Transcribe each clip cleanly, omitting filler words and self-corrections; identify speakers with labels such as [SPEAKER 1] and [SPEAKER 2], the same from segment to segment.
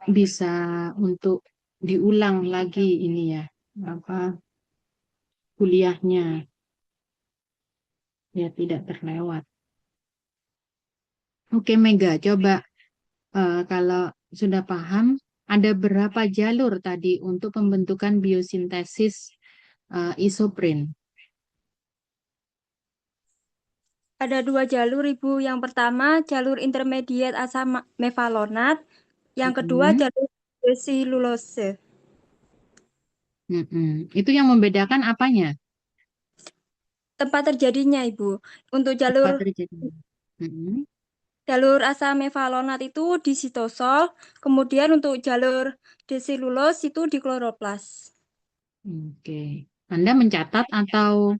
[SPEAKER 1] bisa untuk diulang lagi ini ya, apa kuliahnya, ya tidak terlewat. Oke Mega, coba kalau sudah paham, ada berapa jalur tadi untuk pembentukan biosintesis isoprin?
[SPEAKER 2] Ada dua jalur, Ibu. Yang pertama, jalur intermediat asam mevalonat. Yang kedua,
[SPEAKER 1] Mm-mm.
[SPEAKER 2] jalur desilulose.
[SPEAKER 1] Itu yang membedakan apanya?
[SPEAKER 2] Tempat terjadinya, Ibu. Untuk
[SPEAKER 1] Cepat
[SPEAKER 2] jalur
[SPEAKER 1] terjadi. Mm-mm.
[SPEAKER 2] jalur asam mevalonat itu di sitosol, kemudian untuk jalur desilulos itu di kloroplas.
[SPEAKER 1] Oke. Anda mencatat atau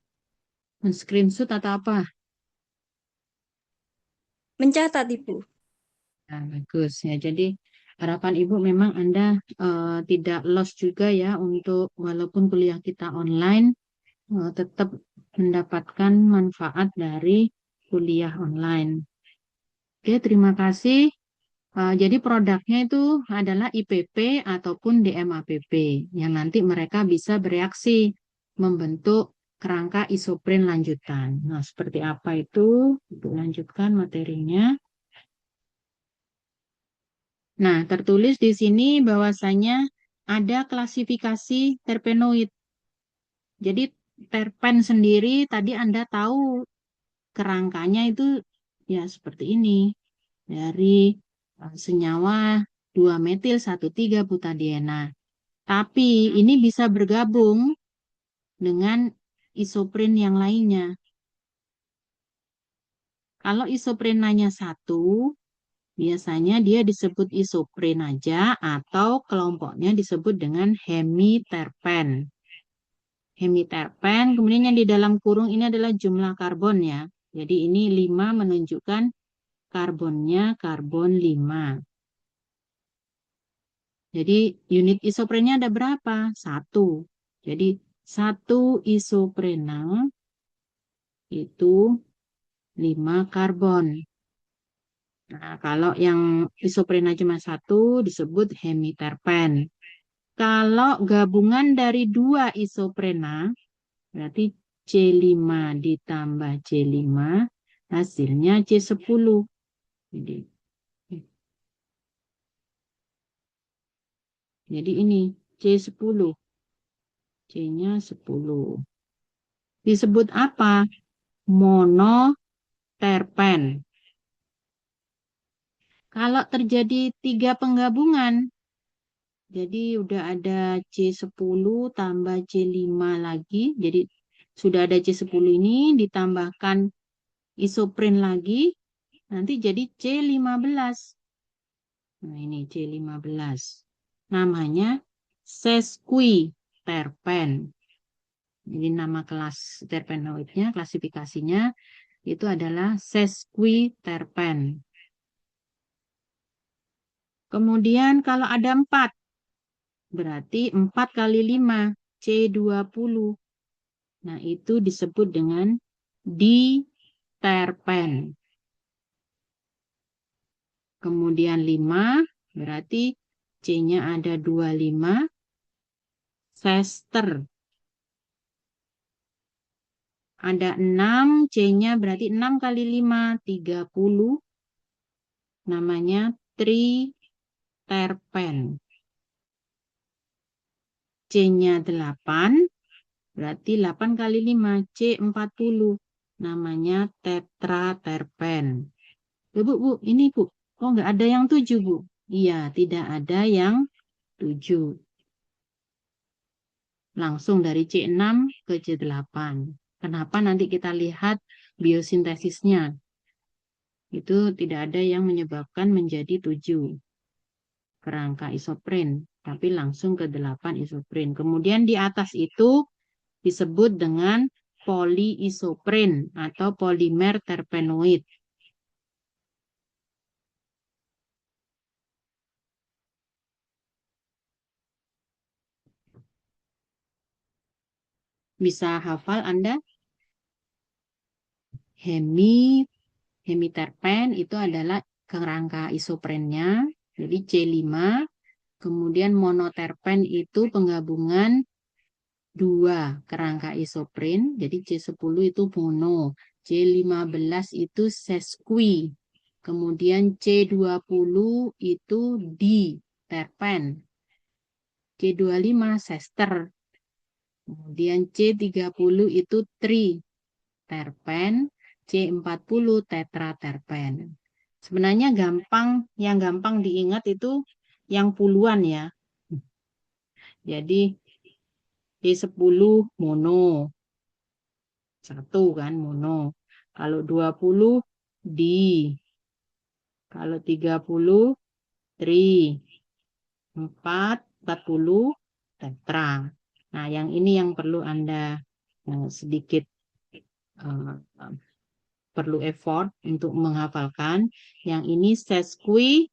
[SPEAKER 1] men-screenshot atau apa?
[SPEAKER 2] Mencatat, Ibu.
[SPEAKER 1] Nah, bagus ya. Jadi harapan Ibu memang Anda tidak lost juga ya untuk walaupun kuliah kita online tetap mendapatkan manfaat dari kuliah online. Oke, terima kasih. Jadi produknya itu adalah IPP ataupun DMAPP yang nanti mereka bisa bereaksi membentuk kerangka isoprin lanjutan. Nah, seperti apa itu? Ibu lanjutkan materinya. Nah, tertulis di sini bahwasanya ada klasifikasi terpenoid. Jadi terpen sendiri tadi Anda tahu kerangkanya itu ya seperti ini. Dari senyawa 2 metil 1,3 butadiena. Tapi ini bisa bergabung dengan isoprin yang lainnya. Kalau isoprinanya satu, biasanya dia disebut isoprin aja atau kelompoknya disebut dengan hemiterpen. Hemiterpen, kemudian yang di dalam kurung ini adalah jumlah karbon ya. Jadi ini 5 menunjukkan karbonnya karbon 5. Jadi unit isoprennya ada berapa? Satu. Jadi satu isoprena itu 5 karbon. Nah, kalau yang isoprena cuma satu disebut hemiterpen. Kalau gabungan dari dua isoprena, berarti C5 ditambah C5, hasilnya C10. Jadi ini C10. C-nya 10. Disebut apa? Monoterpen. Kalau terjadi 3 penggabungan, jadi udah ada C10 tambah C5 lagi. Jadi sudah ada C10 ini ditambahkan isoprin lagi, nanti jadi C15. Nah ini C15. Namanya sesquiterpen. Jadi nama kelas terpenoidnya, klasifikasinya itu adalah sesquiterpen. Kemudian kalau ada 4, berarti 4 kali 5, C20. Nah, itu disebut dengan diterpen. Kemudian 5, berarti C-nya ada 25, sester. Ada 6, C-nya berarti 6 kali 5, 30. Namanya triterpen. C-nya 8, berarti 8 kali 5, C40. Namanya tetraterpen. Bu, ini Bu. Oh, nggak ada yang 7, Bu. Iya, tidak ada yang 7. Langsung dari C6 ke C8. Kenapa nanti kita lihat biosintesisnya. Itu tidak ada yang menyebabkan menjadi 7 kerangka isoprin, tapi langsung ke 8 isoprin. Kemudian di atas itu disebut dengan poliisoprin atau polimer terpenoid. Bisa hafal Anda? Hemiterpen itu adalah kerangka isoprennya. Jadi C5, kemudian monoterpen itu penggabungan dua kerangka isoprin, jadi C10 itu mono, C15 itu sesqui, kemudian C20 itu diterpen, C25 sester, kemudian C30 itu triterpen, C40 tetraterpen. Sebenarnya yang gampang diingat itu yang puluhan ya. Jadi C10 mono, satu kan mono. Kalau 20 di, kalau 30 tri, 40 tetra. Nah, yang ini yang perlu Anda sedikit eh, perlu effort untuk menghafalkan. Yang ini sesqui,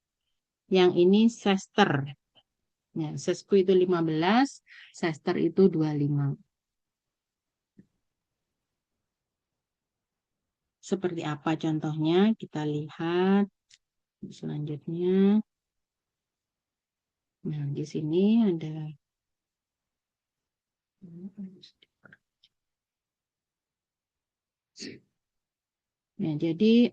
[SPEAKER 1] yang ini sester. Ya, sesqui itu 15, sester itu 25. Seperti apa contohnya? Kita lihat selanjutnya. Nah, di sini ada. Ya, jadi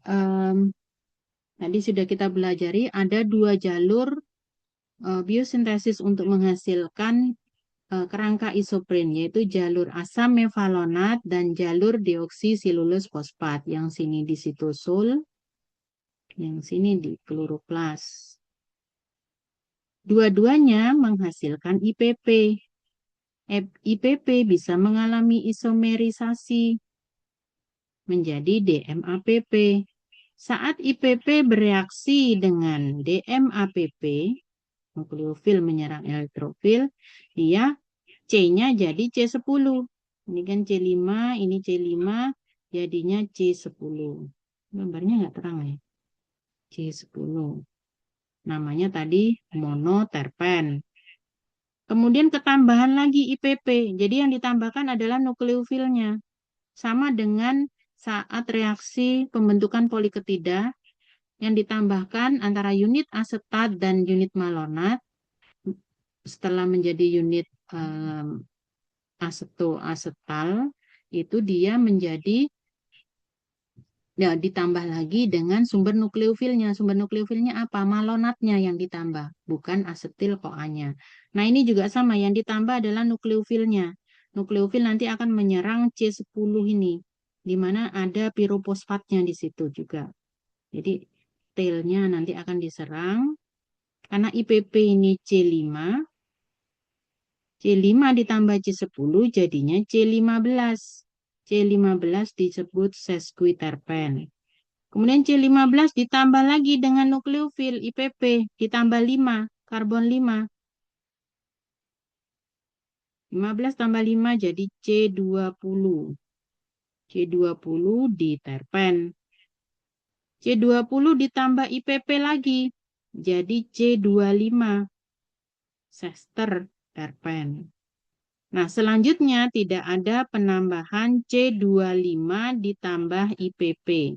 [SPEAKER 1] tadi sudah kita pelajari ada dua jalur biosintesis untuk menghasilkan kerangka isoprin, yaitu jalur asam mevalonat dan jalur deoksisilulus fosfat. Yang sini di sitosul, yang sini di kloroplas. Dua-duanya menghasilkan IPP. IPP bisa mengalami isomerisasi menjadi DMAPP. Saat IPP bereaksi dengan DMAPP, nukleofil menyerang elektrofil, dia C-nya jadi C10. Ini kan C5, ini C5, jadinya C10. Gambarnya nggak terang ya? C10. Namanya tadi monoterpen. Kemudian ketambahan lagi IPP. Jadi yang ditambahkan adalah nukleofilnya. Sama dengan saat reaksi pembentukan poliketida yang ditambahkan antara unit asetat dan unit malonat setelah menjadi unit asetoasetal itu dia menjadi ya, ditambah lagi dengan sumber nukleofilnya. Sumber nukleofilnya apa? Malonatnya yang ditambah, bukan asetil CoA-nya. Nah, ini juga sama, yang ditambah adalah nukleofilnya. Nukleofil nanti akan menyerang C10 ini, di mana ada piroposfatnya di situ juga. Jadi, tailnya nanti akan diserang. Karena IPP ini C5, C5 ditambah C10 jadinya C15. C15 disebut sesquiterpen. Kemudian C15 ditambah lagi dengan nukleofil IPP, ditambah 5, karbon 5. 15 tambah 5 jadi C20. C20 diterpen. C20 ditambah IPP lagi, jadi C25, sester terpen. Nah, selanjutnya tidak ada penambahan C25 ditambah IPP.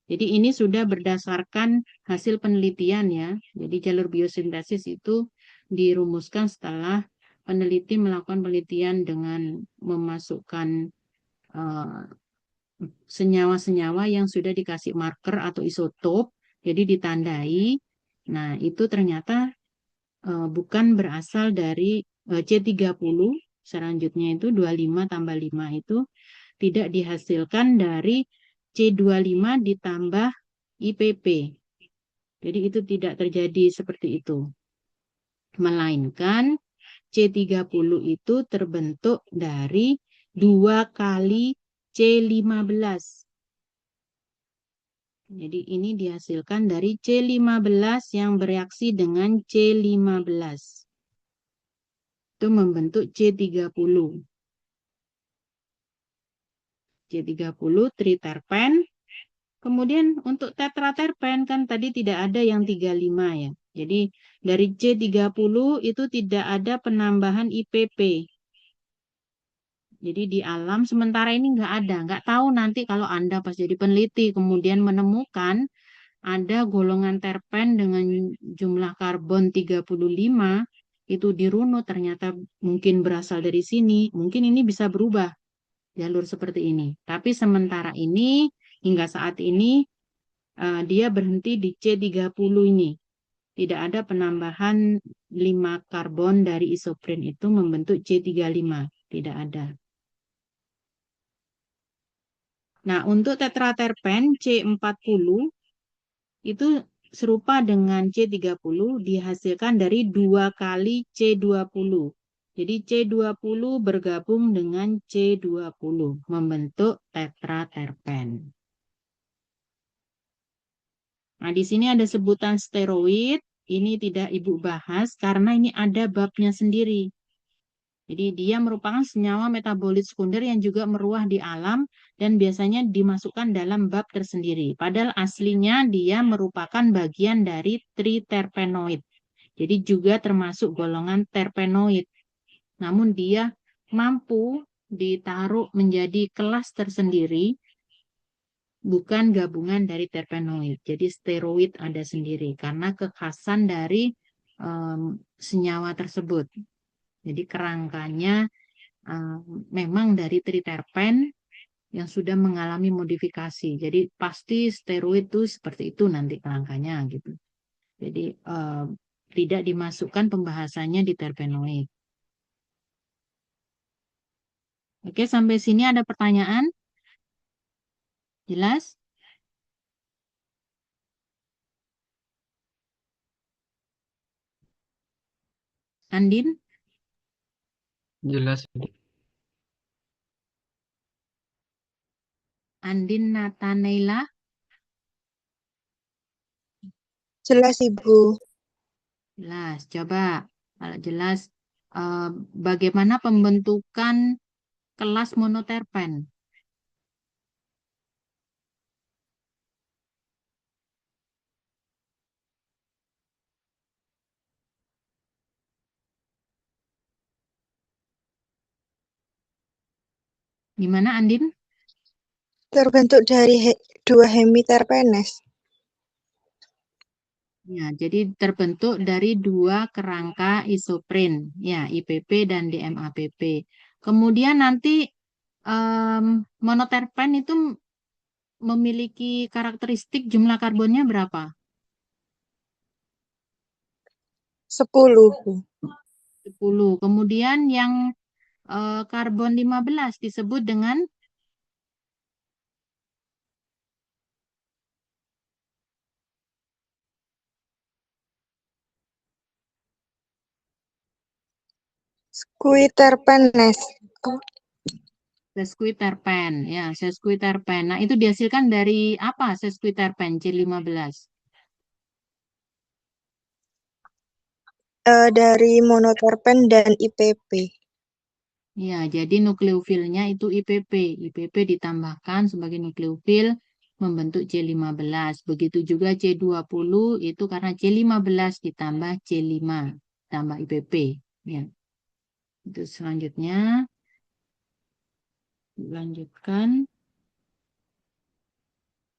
[SPEAKER 1] Jadi ini sudah berdasarkan hasil penelitian ya. Jadi jalur biosintesis itu dirumuskan setelah peneliti melakukan penelitian dengan memasukkan senyawa-senyawa yang sudah dikasih marker atau isotop, jadi ditandai. Nah, itu ternyata bukan berasal dari C30, selanjutnya itu 25 tambah 5 itu tidak dihasilkan dari C25 ditambah IPP. Jadi itu tidak terjadi seperti itu. Melainkan C30 itu terbentuk dari 2 kali C15. Jadi ini dihasilkan dari C15 yang bereaksi dengan C15. Itu membentuk C30. C30 triterpen. Kemudian untuk tetraterpen kan tadi tidak ada yang 35 ya. Jadi dari C30 itu tidak ada penambahan IPP. Jadi di alam sementara ini nggak ada. Nggak tahu nanti kalau Anda pas jadi peneliti kemudian menemukan ada golongan terpen dengan jumlah karbon 35, itu dirunut ternyata mungkin berasal dari sini, mungkin ini bisa berubah jalur seperti ini. Tapi sementara ini, hingga saat ini, dia berhenti di C30 ini. Tidak ada penambahan 5 karbon dari isopren itu membentuk C35. Tidak ada. Nah, untuk tetraterpen C40 itu serupa dengan C30 dihasilkan dari 2 kali C20. Jadi C20 bergabung dengan C20 membentuk tetraterpen. Nah, di sini ada sebutan steroid. Ini tidak Ibu bahas karena ini ada babnya sendiri. Jadi dia merupakan senyawa metabolit sekunder yang juga meruah di alam dan biasanya dimasukkan dalam bab tersendiri. Padahal aslinya dia merupakan bagian dari triterpenoid. Jadi juga termasuk golongan terpenoid. Namun dia mampu ditaruh menjadi kelas tersendiri, bukan gabungan dari terpenoid. Jadi steroid ada sendiri karena kekhasan dari senyawa tersebut. Jadi kerangkanya memang dari triterpen yang sudah mengalami modifikasi. Jadi pasti steroid itu seperti itu nanti kerangkanya gitu. Jadi tidak dimasukkan pembahasannya di terpenoid. Oke, sampai sini ada pertanyaan? Jelas? Andin?
[SPEAKER 3] Jelas.
[SPEAKER 1] Andin Nathanaela?
[SPEAKER 4] Jelas, Ibu.
[SPEAKER 1] Jelas. Coba kalau jelas, bagaimana pembentukan kelas monoterpen? Gimana Andin?
[SPEAKER 4] Terbentuk dari dua hemiterpenes.
[SPEAKER 1] Ya, jadi terbentuk dari 2 kerangka isopren, ya IPP dan DMAPP. Kemudian nanti monoterpen itu memiliki karakteristik jumlah karbonnya berapa?
[SPEAKER 4] 10.
[SPEAKER 1] 10. Kemudian yang karbon 15 disebut dengan
[SPEAKER 4] Sesquiterpenes.
[SPEAKER 1] sesquiterpen. Ya, sesquiterpen. Nah, itu dihasilkan dari apa sesquiterpen C15?
[SPEAKER 4] Dari monoterpen dan IPP.
[SPEAKER 1] Ya, jadi nukleofilnya itu IPP. IPP ditambahkan sebagai nukleofil membentuk C15. Begitu juga C20 itu karena C15 ditambah C5 tambah IPP. Ya. Itu selanjutnya lanjutkan.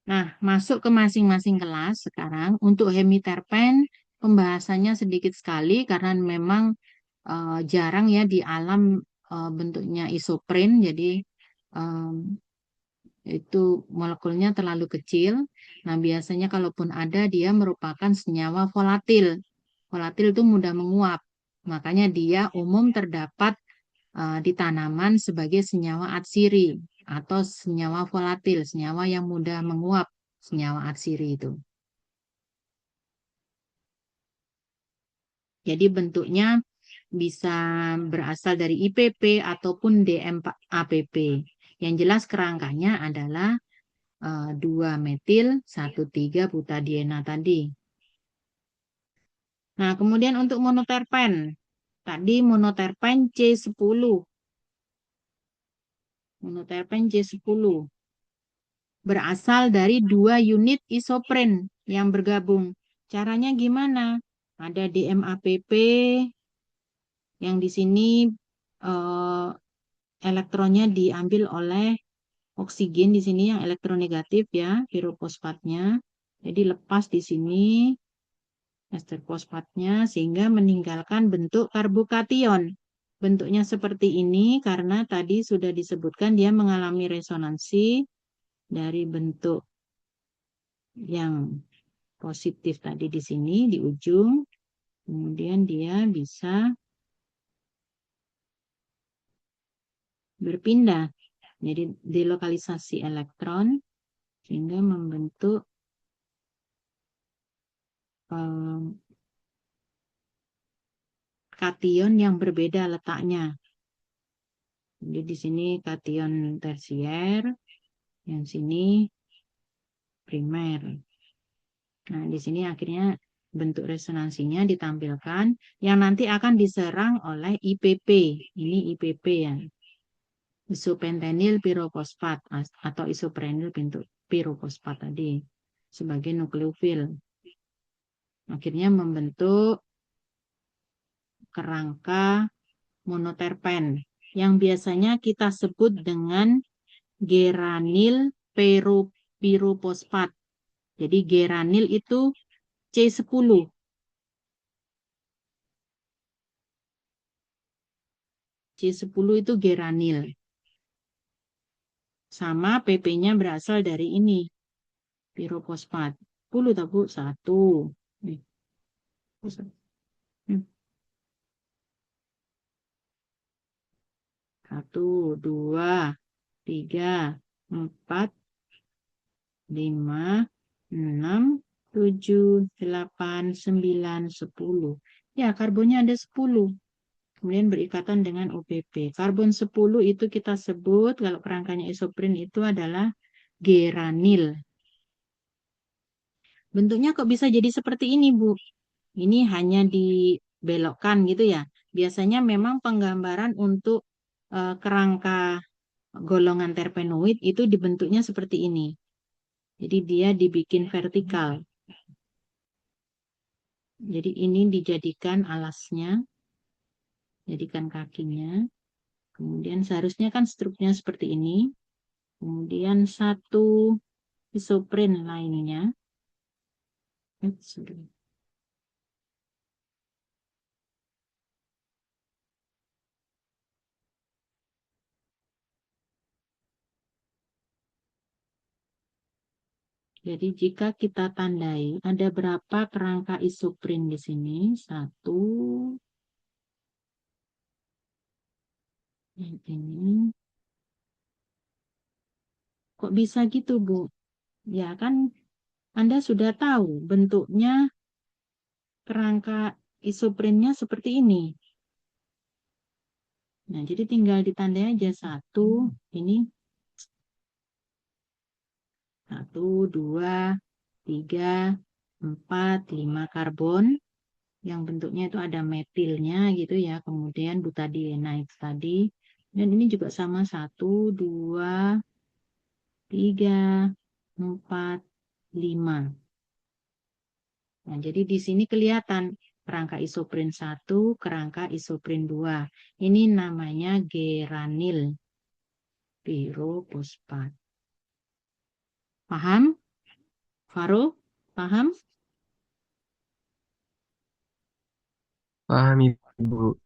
[SPEAKER 1] Nah, masuk ke masing-masing kelas sekarang. Untuk hemiterpen pembahasannya sedikit sekali karena memang jarang ya di alam bentuknya isopren. Jadi itu molekulnya terlalu kecil. Nah, biasanya kalaupun ada dia merupakan senyawa volatil. Volatil itu mudah menguap. Makanya dia umum terdapat di tanaman sebagai senyawa atsiri atau senyawa volatil, senyawa yang mudah menguap, senyawa atsiri itu. Jadi bentuknya bisa berasal dari IPP ataupun DMAPP. Yang jelas kerangkanya adalah 2-metil 1,3-butadiena tadi. Nah, kemudian untuk monoterpen. Tadi monoterpen C10. Monoterpen C10. Berasal dari 2 unit isopren yang bergabung. Caranya gimana? Ada DMAPP yang di sini eh, elektronnya diambil oleh oksigen di sini yang elektronegatif ya, pirofosfatnya. Jadi lepas di sini ester fosfatnya sehingga meninggalkan bentuk karbokation. Bentuknya seperti ini karena tadi sudah disebutkan dia mengalami resonansi dari bentuk yang positif tadi di sini di ujung. Kemudian dia bisa berpindah. Jadi delokalisasi elektron sehingga membentuk kation yang berbeda letaknya. Jadi di sini kation tersier, yang sini primer. Nah, di sini akhirnya bentuk resonansinya ditampilkan yang nanti akan diserang oleh IPP. Ini IPP ya. Isopentanil pirofosfat atau isoprenyl pirofosfat tadi sebagai nukleofil. Akhirnya membentuk kerangka monoterpen yang biasanya kita sebut dengan geranil pirofosfat. Jadi geranil itu C10. C10 itu geranil. Sama PP-nya berasal dari ini. Pirofosfat. 10 tak Bu? 1. Nih. 1, 2, 3, 4, 5, 6, 7, 8, 9, 10. Ya, karbonnya ada 10. Kemudian berikatan dengan OPP. Karbon 10 itu kita sebut, kalau kerangkanya isoprin itu adalah geranil. Bentuknya kok bisa jadi seperti ini, Bu? Ini hanya dibelokkan gitu ya. Biasanya memang penggambaran untuk kerangka golongan terpenoid itu dibentuknya seperti ini. Jadi dia dibikin vertikal. Jadi ini dijadikan alasnya, jadikan kakinya. Kemudian seharusnya kan strukturnya seperti ini. Kemudian satu isoprin lainnya. Jadi jika kita tandai, ada berapa kerangka isoprin di sini? 1, yang ini. Kok bisa gitu, Bu? Ya kan Anda sudah tahu bentuknya kerangka isoprinnya seperti ini. Nah, jadi tinggal ditandai aja 1, ini 1, 2, 3, 4, 5 karbon. Yang bentuknya itu ada metilnya gitu ya. Kemudian butadienaid tadi. Dan ini juga sama 1, 2, 3, 4, 5. Nah, jadi di sini kelihatan kerangka isoprin 1, kerangka isoprin 2. Ini namanya geranil pirofosfat. Paham? Faro, paham?
[SPEAKER 3] Paham Ibu.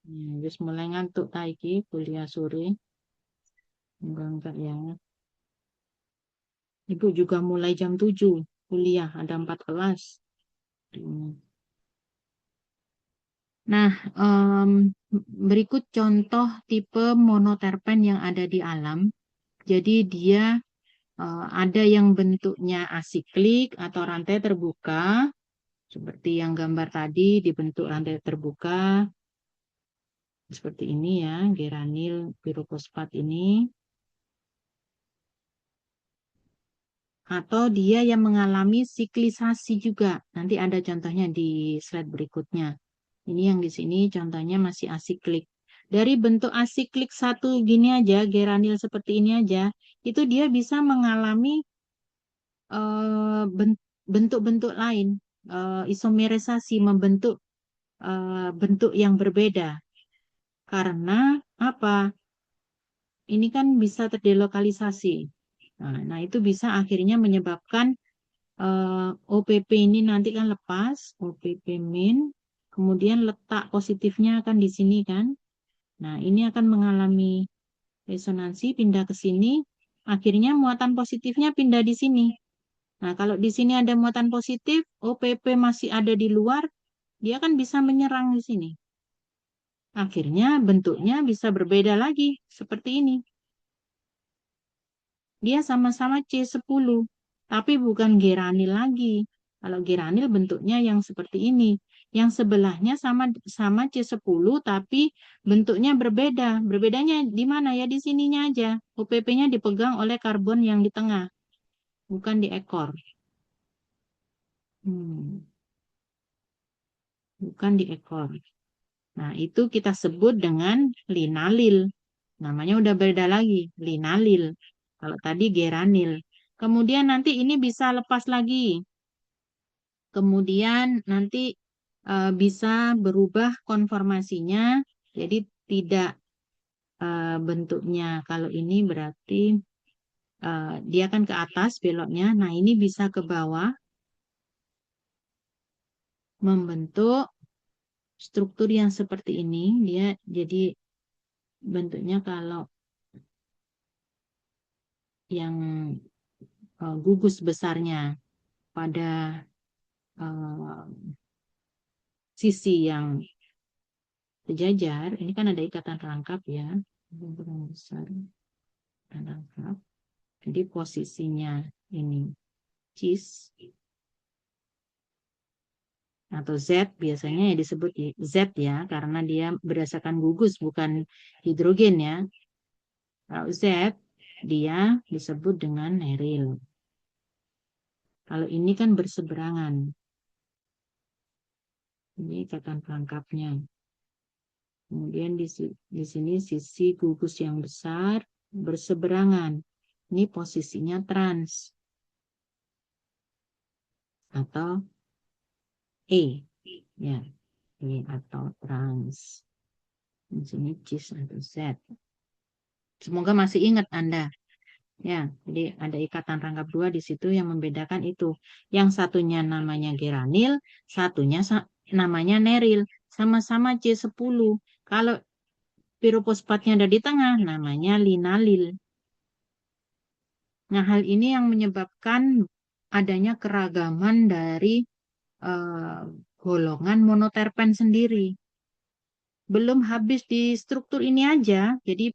[SPEAKER 1] Ya, wis mulai ngantuk taiki kuliah sore. Enggak ya. Ibu juga mulai jam 7 kuliah, ada 4 kelas. Nah, berikut contoh tipe monoterpen yang ada di alam. Jadi dia ada yang bentuknya asiklik atau rantai terbuka, seperti yang gambar tadi dibentuk rantai terbuka, seperti ini ya, geranil pirofosfat ini. Atau dia yang mengalami siklisasi juga. Nanti ada contohnya di slide berikutnya. Ini yang di sini contohnya masih asiklik. Dari bentuk asiklik satu gini aja, geranil seperti ini aja, itu dia bisa mengalami bentuk-bentuk lain, isomerisasi, membentuk bentuk yang berbeda. Karena apa? Ini kan bisa terdelokalisasi. Nah, itu bisa akhirnya menyebabkan OPP ini nanti kan lepas, OPP min, kemudian letak positifnya akan di sini kan. Nah, ini akan mengalami resonansi, pindah ke sini, akhirnya muatan positifnya pindah di sini. Nah, kalau di sini ada muatan positif, OPP masih ada di luar, dia kan bisa menyerang di sini. Akhirnya bentuknya bisa berbeda lagi, seperti ini. Dia sama-sama C10, tapi bukan geranil lagi. Kalau geranil bentuknya yang seperti ini. Yang sebelahnya sama C10, tapi bentuknya berbeda. Berbedanya di mana ya? Di sininya aja. OPP-nya dipegang oleh karbon yang di tengah, bukan di ekor. Bukan di ekor. Nah, itu kita sebut dengan linalil. Namanya udah beda lagi, linalil. Kalau tadi geranil. Kemudian nanti ini bisa lepas lagi. Kemudian nanti bisa berubah konformasinya. Jadi tidak bentuknya. Kalau ini berarti dia kan ke atas beloknya. Nah, ini bisa ke bawah. Membentuk struktur yang seperti ini. Dia jadi bentuknya kalau yang gugus besarnya pada sisi yang sejajar, ini kan ada ikatan rangkap ya, yang besar, rangkap. Jadi posisinya ini cis atau Z biasanya ya disebut Z ya, karena dia berdasarkan gugus bukan hidrogen ya. Kalau Z dia disebut dengan neril. Kalau ini kan berseberangan. Ini ikatan rangkapnya. Kemudian di sini sisi gugus yang besar berseberangan. Ini posisinya trans atau E, ya, E atau trans. Di sini cis atau Z. Semoga masih ingat Anda. Ya, jadi ada ikatan rangkap dua di situ yang membedakan itu. Yang satunya namanya geranil, satunya namanya neril. Sama-sama C10. Kalau pirofospatnya ada di tengah, namanya linalil. Nah, hal ini yang menyebabkan adanya keragaman dari golongan monoterpen sendiri. Belum habis di struktur ini aja, jadi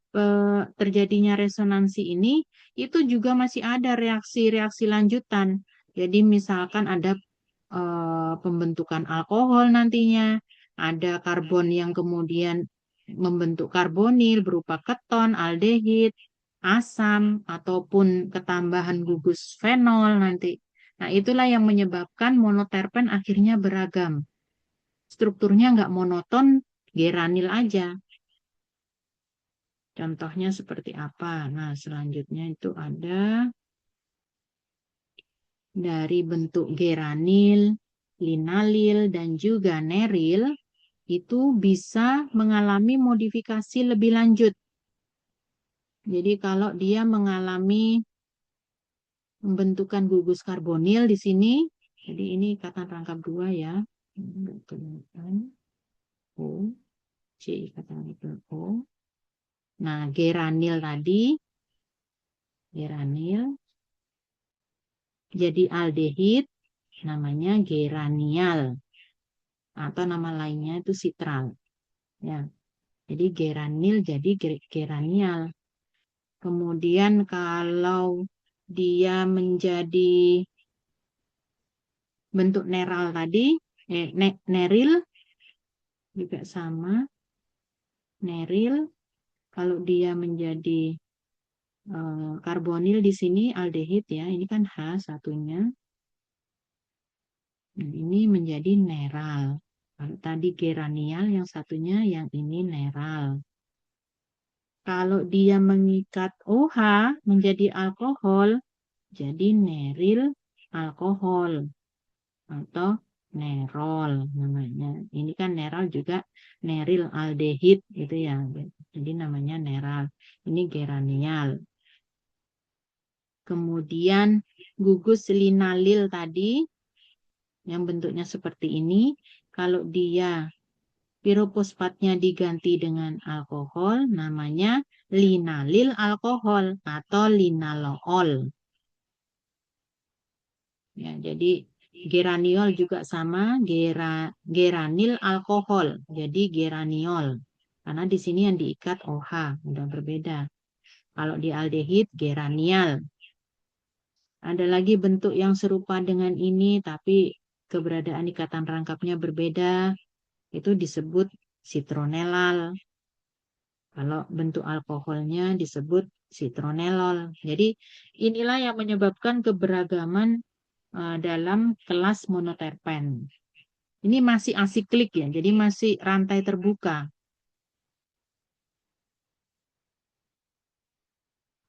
[SPEAKER 1] terjadinya resonansi ini, itu juga masih ada reaksi-reaksi lanjutan. Jadi misalkan ada pembentukan alkohol nantinya, ada karbon yang kemudian membentuk karbonil berupa keton, aldehid, asam, ataupun ketambahan gugus fenol nanti. Nah, itulah yang menyebabkan monoterpen akhirnya beragam. Strukturnya nggak monoton, geranil aja. Contohnya seperti apa? Nah, selanjutnya itu ada dari bentuk geranil, linalil, dan juga neril, itu bisa mengalami modifikasi lebih lanjut. Jadi kalau dia mengalami pembentukan gugus karbonil di sini, jadi ini ikatan rangkap dua ya. O, C ikatan rangkap O. Nah, geranil tadi, geranil, jadi aldehid, namanya geranial. Atau nama lainnya itu sitral. Ya. Jadi geranil jadi geranial. Kemudian kalau dia menjadi bentuk neral tadi, neril juga sama. Neril, kalau dia menjadi karbonil di sini aldehid ya, ini kan H satunya. Nah, ini menjadi neral. Kalau tadi geranial, yang satunya yang ini neral. Kalau dia mengikat OH menjadi alkohol, jadi neril alkohol atau nerol namanya. Ini kan neral juga neril aldehid gitu ya. Jadi namanya neral. Ini geranial. Kemudian gugus linalil tadi yang bentuknya seperti ini. Kalau dia pirofosfatnya diganti dengan alkohol, namanya linalil alkohol atau linalool. Ya, jadi geraniol juga sama, geranil alkohol, jadi geraniol. Karena di sini yang diikat OH, udah berbeda. Kalau di aldehid, geranial. Ada lagi bentuk yang serupa dengan ini, tapi keberadaan ikatan rangkapnya berbeda. Itu disebut citronelal. Kalau bentuk alkoholnya disebut citronelol. Jadi inilah yang menyebabkan keberagaman dalam kelas monoterpen. Ini masih asiklik ya, jadi masih rantai terbuka.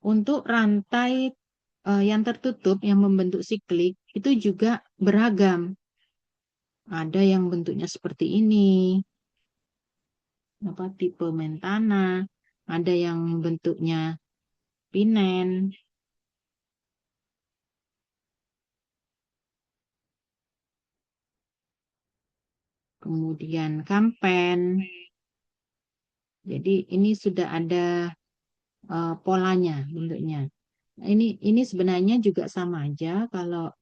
[SPEAKER 1] Untuk rantai yang tertutup yang membentuk siklik itu juga beragam. Ada yang bentuknya seperti ini, tipe mentana, ada yang bentuknya pinen, kemudian kampen. Jadi ini sudah ada polanya bentuknya. Ini sebenarnya juga sama aja kalau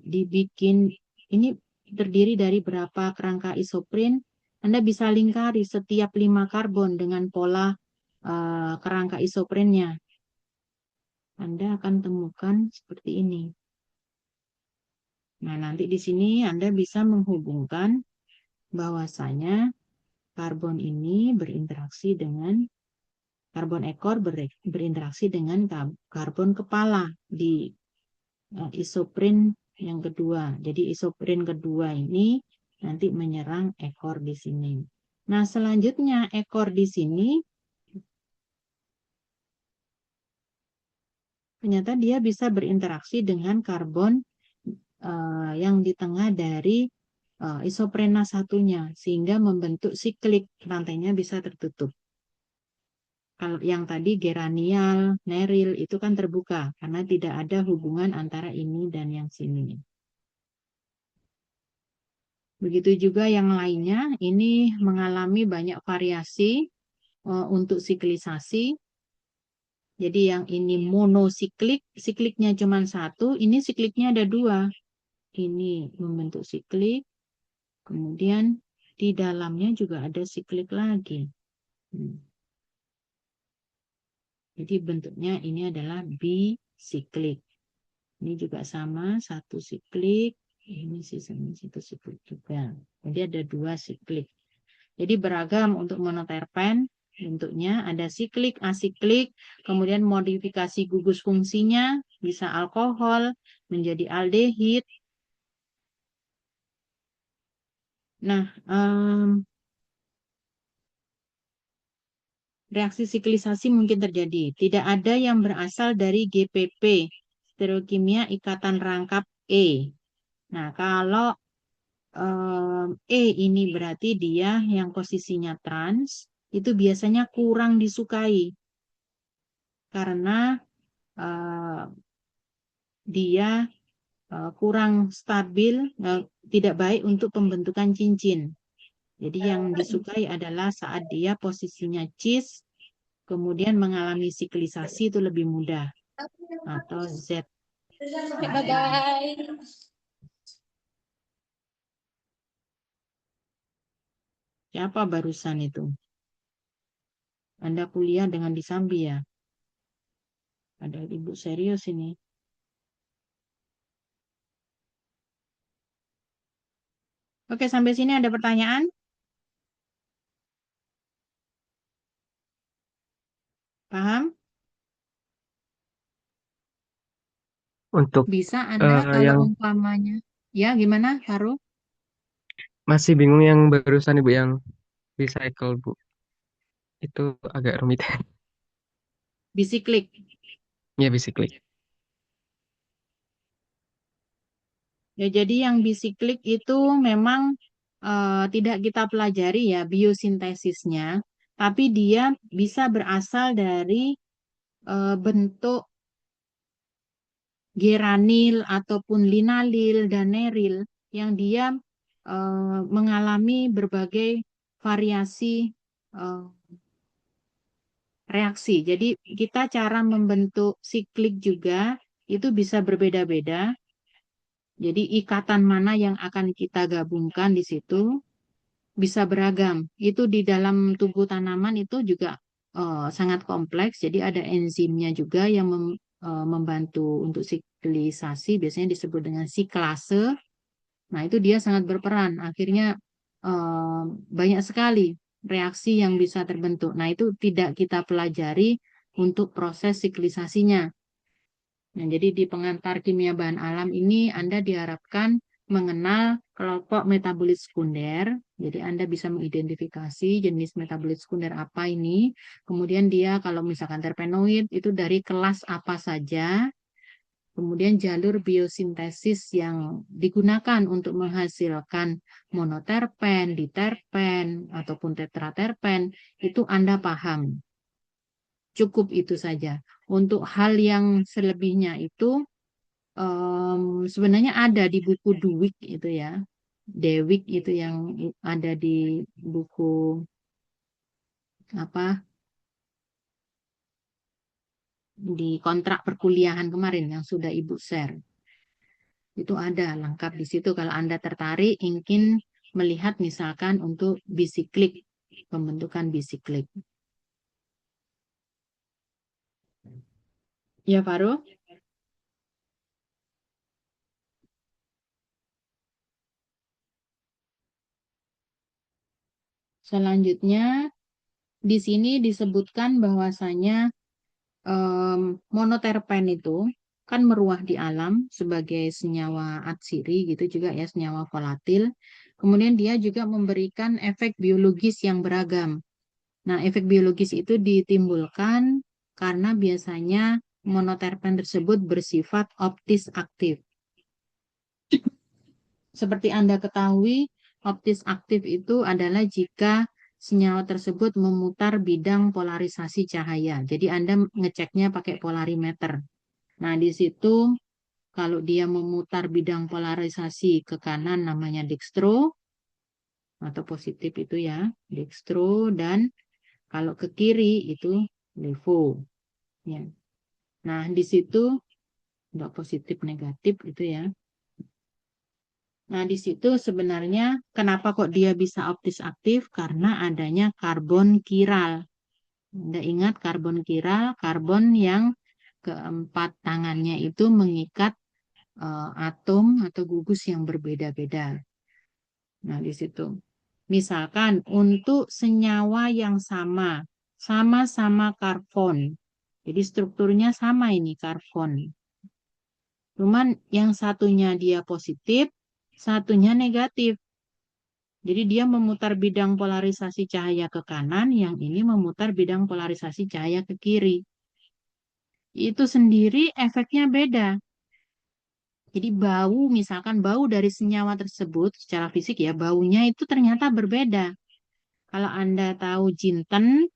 [SPEAKER 1] dibikin ini terdiri dari berapa kerangka isoprin, Anda bisa lingkari setiap 5 karbon dengan pola kerangka isoprinnya. Anda akan temukan seperti ini. Nah, nanti di sini Anda bisa menghubungkan bahwasanya karbon ini berinteraksi dengan karbon ekor berinteraksi dengan karbon kepala di isoprin yang kedua. Jadi isoprin kedua ini nanti menyerang ekor di sini. Nah, selanjutnya ekor di sini ternyata dia bisa berinteraksi dengan karbon yang di tengah dari isoprena satunya sehingga membentuk siklik, rantainya bisa tertutup. Kalau yang tadi geranial, neril itu kan terbuka karena tidak ada hubungan antara ini dan yang sini. Begitu juga yang lainnya, ini mengalami banyak variasi untuk siklisasi. Jadi yang ini monosiklik, sikliknya cuma satu, ini sikliknya ada dua. Ini membentuk siklik, kemudian di dalamnya juga ada siklik lagi. Jadi bentuknya ini adalah bisiklik. Ini juga sama, satu siklik, ini satu siklik juga. Jadi ada dua siklik. Jadi beragam untuk monoterpen, bentuknya ada siklik, asiklik, kemudian modifikasi gugus fungsinya, bisa alkohol, menjadi aldehid. Nah, reaksi siklisasi mungkin terjadi. Tidak ada yang berasal dari GPP, stereokimia ikatan rangkap E. Nah, kalau E ini berarti dia yang posisinya trans, itu biasanya kurang disukai. Karena dia kurang stabil, tidak baik untuk pembentukan cincin. Jadi yang disukai adalah saat dia posisinya cis, kemudian mengalami siklisasi itu lebih mudah. Atau Z.
[SPEAKER 2] Bye-bye.
[SPEAKER 1] Siapa barusan itu? Anda kuliah dengan disambi ya? Ada ibu serius ini. Oke, sampai sini ada pertanyaan? Paham?
[SPEAKER 3] Untuk
[SPEAKER 1] Bisa Anda kalau
[SPEAKER 3] yang
[SPEAKER 1] umpamanya. Ya, gimana, Faru?
[SPEAKER 3] masih bingung yang barusan Ibu yang recycle Bu. Itu agak rumit.
[SPEAKER 1] Bisiklik.
[SPEAKER 3] Ya bisiklik.
[SPEAKER 1] Ya, jadi yang bisiklik itu memang tidak kita pelajari ya biosintesisnya, tapi dia bisa berasal dari bentuk geranil ataupun linalil dan neril yang dia mengalami berbagai variasi eh, reaksi. Jadi kita cara membentuk siklik juga itu bisa berbeda-beda. Jadi ikatan mana yang akan kita gabungkan di situ bisa beragam. Itu di dalam tubuh tanaman itu juga sangat kompleks. Jadi ada enzimnya juga yang membantu untuk siklisasi, biasanya disebut dengan siklase. Nah, itu dia sangat berperan. Akhirnya banyak sekali reaksi yang bisa terbentuk. Nah, itu tidak kita pelajari untuk proses siklisasinya. Nah, jadi di pengantar kimia bahan alam ini Anda diharapkan mengenal kelompok metabolit sekunder. Jadi Anda bisa mengidentifikasi jenis metabolit sekunder apa ini. Kemudian dia kalau misalkan terpenoid itu dari kelas apa saja. Kemudian jalur biosintesis yang digunakan untuk menghasilkan monoterpen, diterpen, ataupun tetraterpen, itu Anda paham. Cukup itu saja. Untuk hal yang selebihnya itu sebenarnya ada di buku Duwik itu ya. Dewik itu yang ada di buku apa di kontrak perkuliahan kemarin yang sudah Ibu share. Itu ada lengkap di situ kalau Anda tertarik ingin melihat misalkan untuk bisiklik, pembentukan bisiklik. Ya, Faru? Selanjutnya, di sini disebutkan bahwasanya monoterpen itu kan meruah di alam sebagai senyawa atsiri gitu juga ya, senyawa volatil. Kemudian dia juga memberikan efek biologis yang beragam. Nah, efek biologis itu ditimbulkan karena biasanya monoterpen tersebut bersifat optis aktif. Seperti Anda ketahui, optis aktif itu adalah jika senyawa tersebut memutar bidang polarisasi cahaya. Jadi Anda ngeceknya pakai polarimeter. Nah, di situ kalau dia memutar bidang polarisasi ke kanan namanya dextro atau positif itu ya, dextro, dan kalau ke kiri itu levo. Ya. Nah, di situ untuk positif negatif itu ya. Nah, di situ sebenarnya kenapa kok dia bisa optis aktif? Karena adanya karbon kiral. Anda ingat karbon kiral, karbon yang keempat tangannya itu mengikat atom atau gugus yang berbeda-beda. Nah, di situ. Misalkan untuk senyawa yang sama, sama-sama karbon. Jadi strukturnya sama ini karbon. Cuman yang satunya dia positif, satunya negatif. Jadi dia memutar bidang polarisasi cahaya ke kanan, yang ini memutar bidang polarisasi cahaya ke kiri. Itu sendiri efeknya beda. Jadi bau, misalkan bau dari senyawa tersebut secara fisik ya, baunya itu ternyata berbeda. Kalau Anda tahu jinten,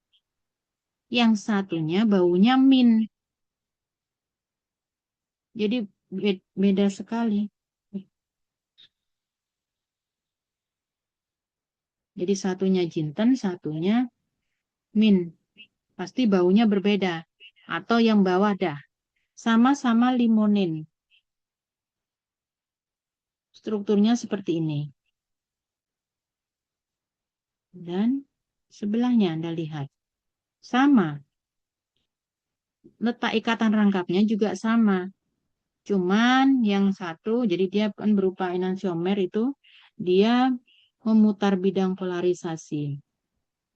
[SPEAKER 1] yang satunya baunya min. Jadi beda sekali. Jadi satunya jinten, satunya min. Pasti baunya berbeda. Atau yang bawah dah. Sama-sama limonin. Strukturnya seperti ini. Dan sebelahnya Anda lihat. Sama. Letak ikatan rangkapnya juga sama. Cuman yang satu, jadi dia kan berupa enantiomer itu, dia memutar bidang polarisasi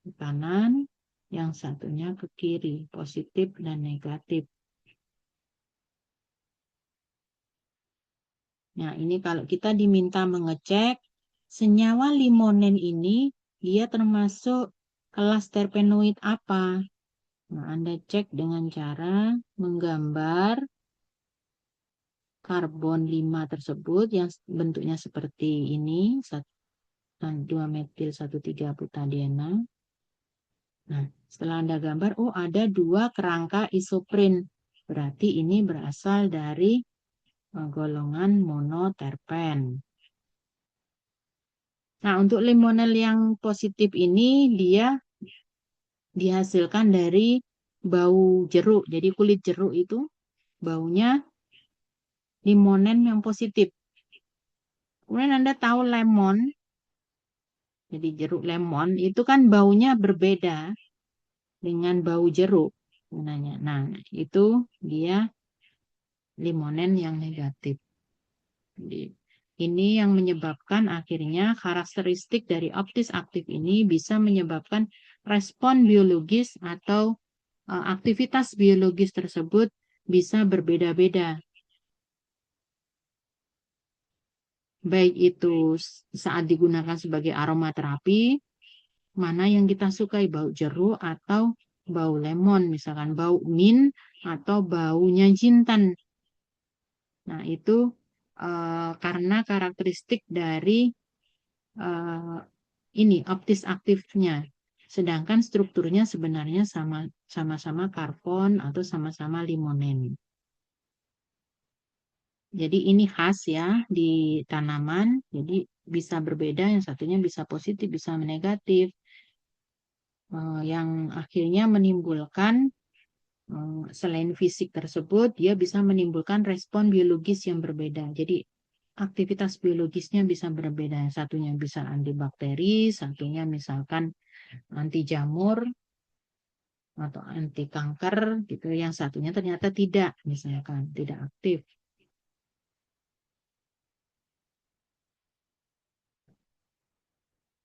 [SPEAKER 1] ke kanan, yang satunya ke kiri, positif dan negatif. Nah, ini kalau kita diminta mengecek, senyawa limonen ini, dia termasuk kelas terpenoid apa? Nah, Anda cek dengan cara menggambar karbon 5 tersebut yang bentuknya seperti ini, 2-metil 1,3 butadiena. Nah, setelah Anda gambar, oh ada 2 kerangka isoprin. Berarti ini berasal dari golongan monoterpen. Nah, untuk limonel yang positif ini dia dihasilkan dari bau jeruk. Jadi kulit jeruk itu baunya limonen yang positif. Kemudian Anda tahu lemon, jadi jeruk lemon itu kan baunya berbeda dengan bau jeruk sebenarnya. Nah, itu dia limonen yang negatif. Jadi, ini yang menyebabkan akhirnya karakteristik dari optis aktif ini bisa menyebabkan respon biologis atau aktivitas biologis tersebut bisa berbeda-beda. Baik itu saat digunakan sebagai aromaterapi, mana yang kita sukai, bau jeruk atau bau lemon, misalkan bau mint atau baunya jintan. Nah, itu karena karakteristik dari ini optis aktifnya. Sedangkan strukturnya sebenarnya sama-sama karbon atau sama-sama limonen. Jadi ini khas ya di tanaman. Jadi bisa berbeda, yang satunya bisa positif, bisa negatif. Yang akhirnya menimbulkan selain fisik tersebut, dia bisa menimbulkan respon biologis yang berbeda. Jadi aktivitas biologisnya bisa berbeda. Satunya bisa antibakteri, satunya misalkan anti jamur atau anti kanker gitu. Yang satunya ternyata tidak, misalkan tidak aktif.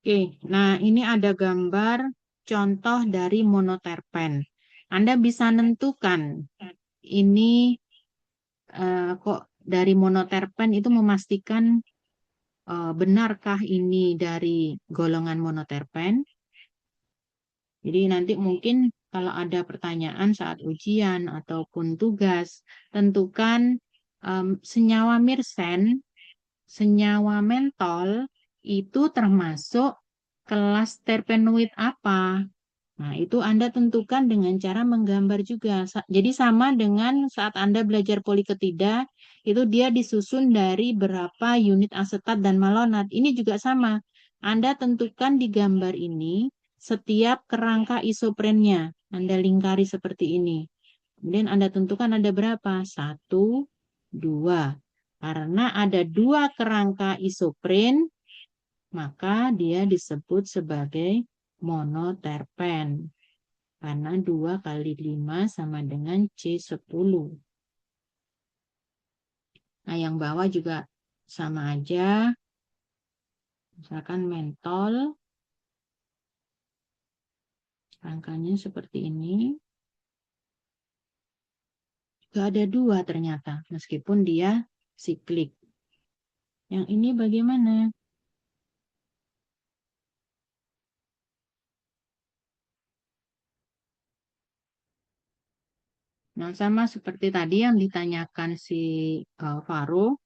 [SPEAKER 1] Oke, nah ini ada gambar contoh dari monoterpen. Anda bisa nentukan ini kok dari monoterpen itu memastikan benarkah ini dari golongan monoterpen. Jadi nanti mungkin kalau ada pertanyaan saat ujian ataupun tugas, tentukan senyawa mirsen, senyawa mentol itu termasuk kelas terpenoid apa. Nah, itu Anda tentukan dengan cara menggambar juga. Jadi sama dengan saat Anda belajar poliketida, itu dia disusun dari berapa unit asetat dan malonat. Ini juga sama. Anda tentukan di gambar ini setiap kerangka isoprennya. Anda lingkari seperti ini. Kemudian Anda tentukan ada berapa? 1, 2. Karena ada 2 kerangka isopren, maka dia disebut sebagai monoterpen. Karena 2 kali 5 sama dengan C10. Nah, yang bawah juga sama aja. Misalkan mentol. Angkanya seperti ini. Juga ada 2 ternyata. Meskipun dia siklik. Yang ini bagaimana? Nah, sama seperti tadi yang ditanyakan si Faro,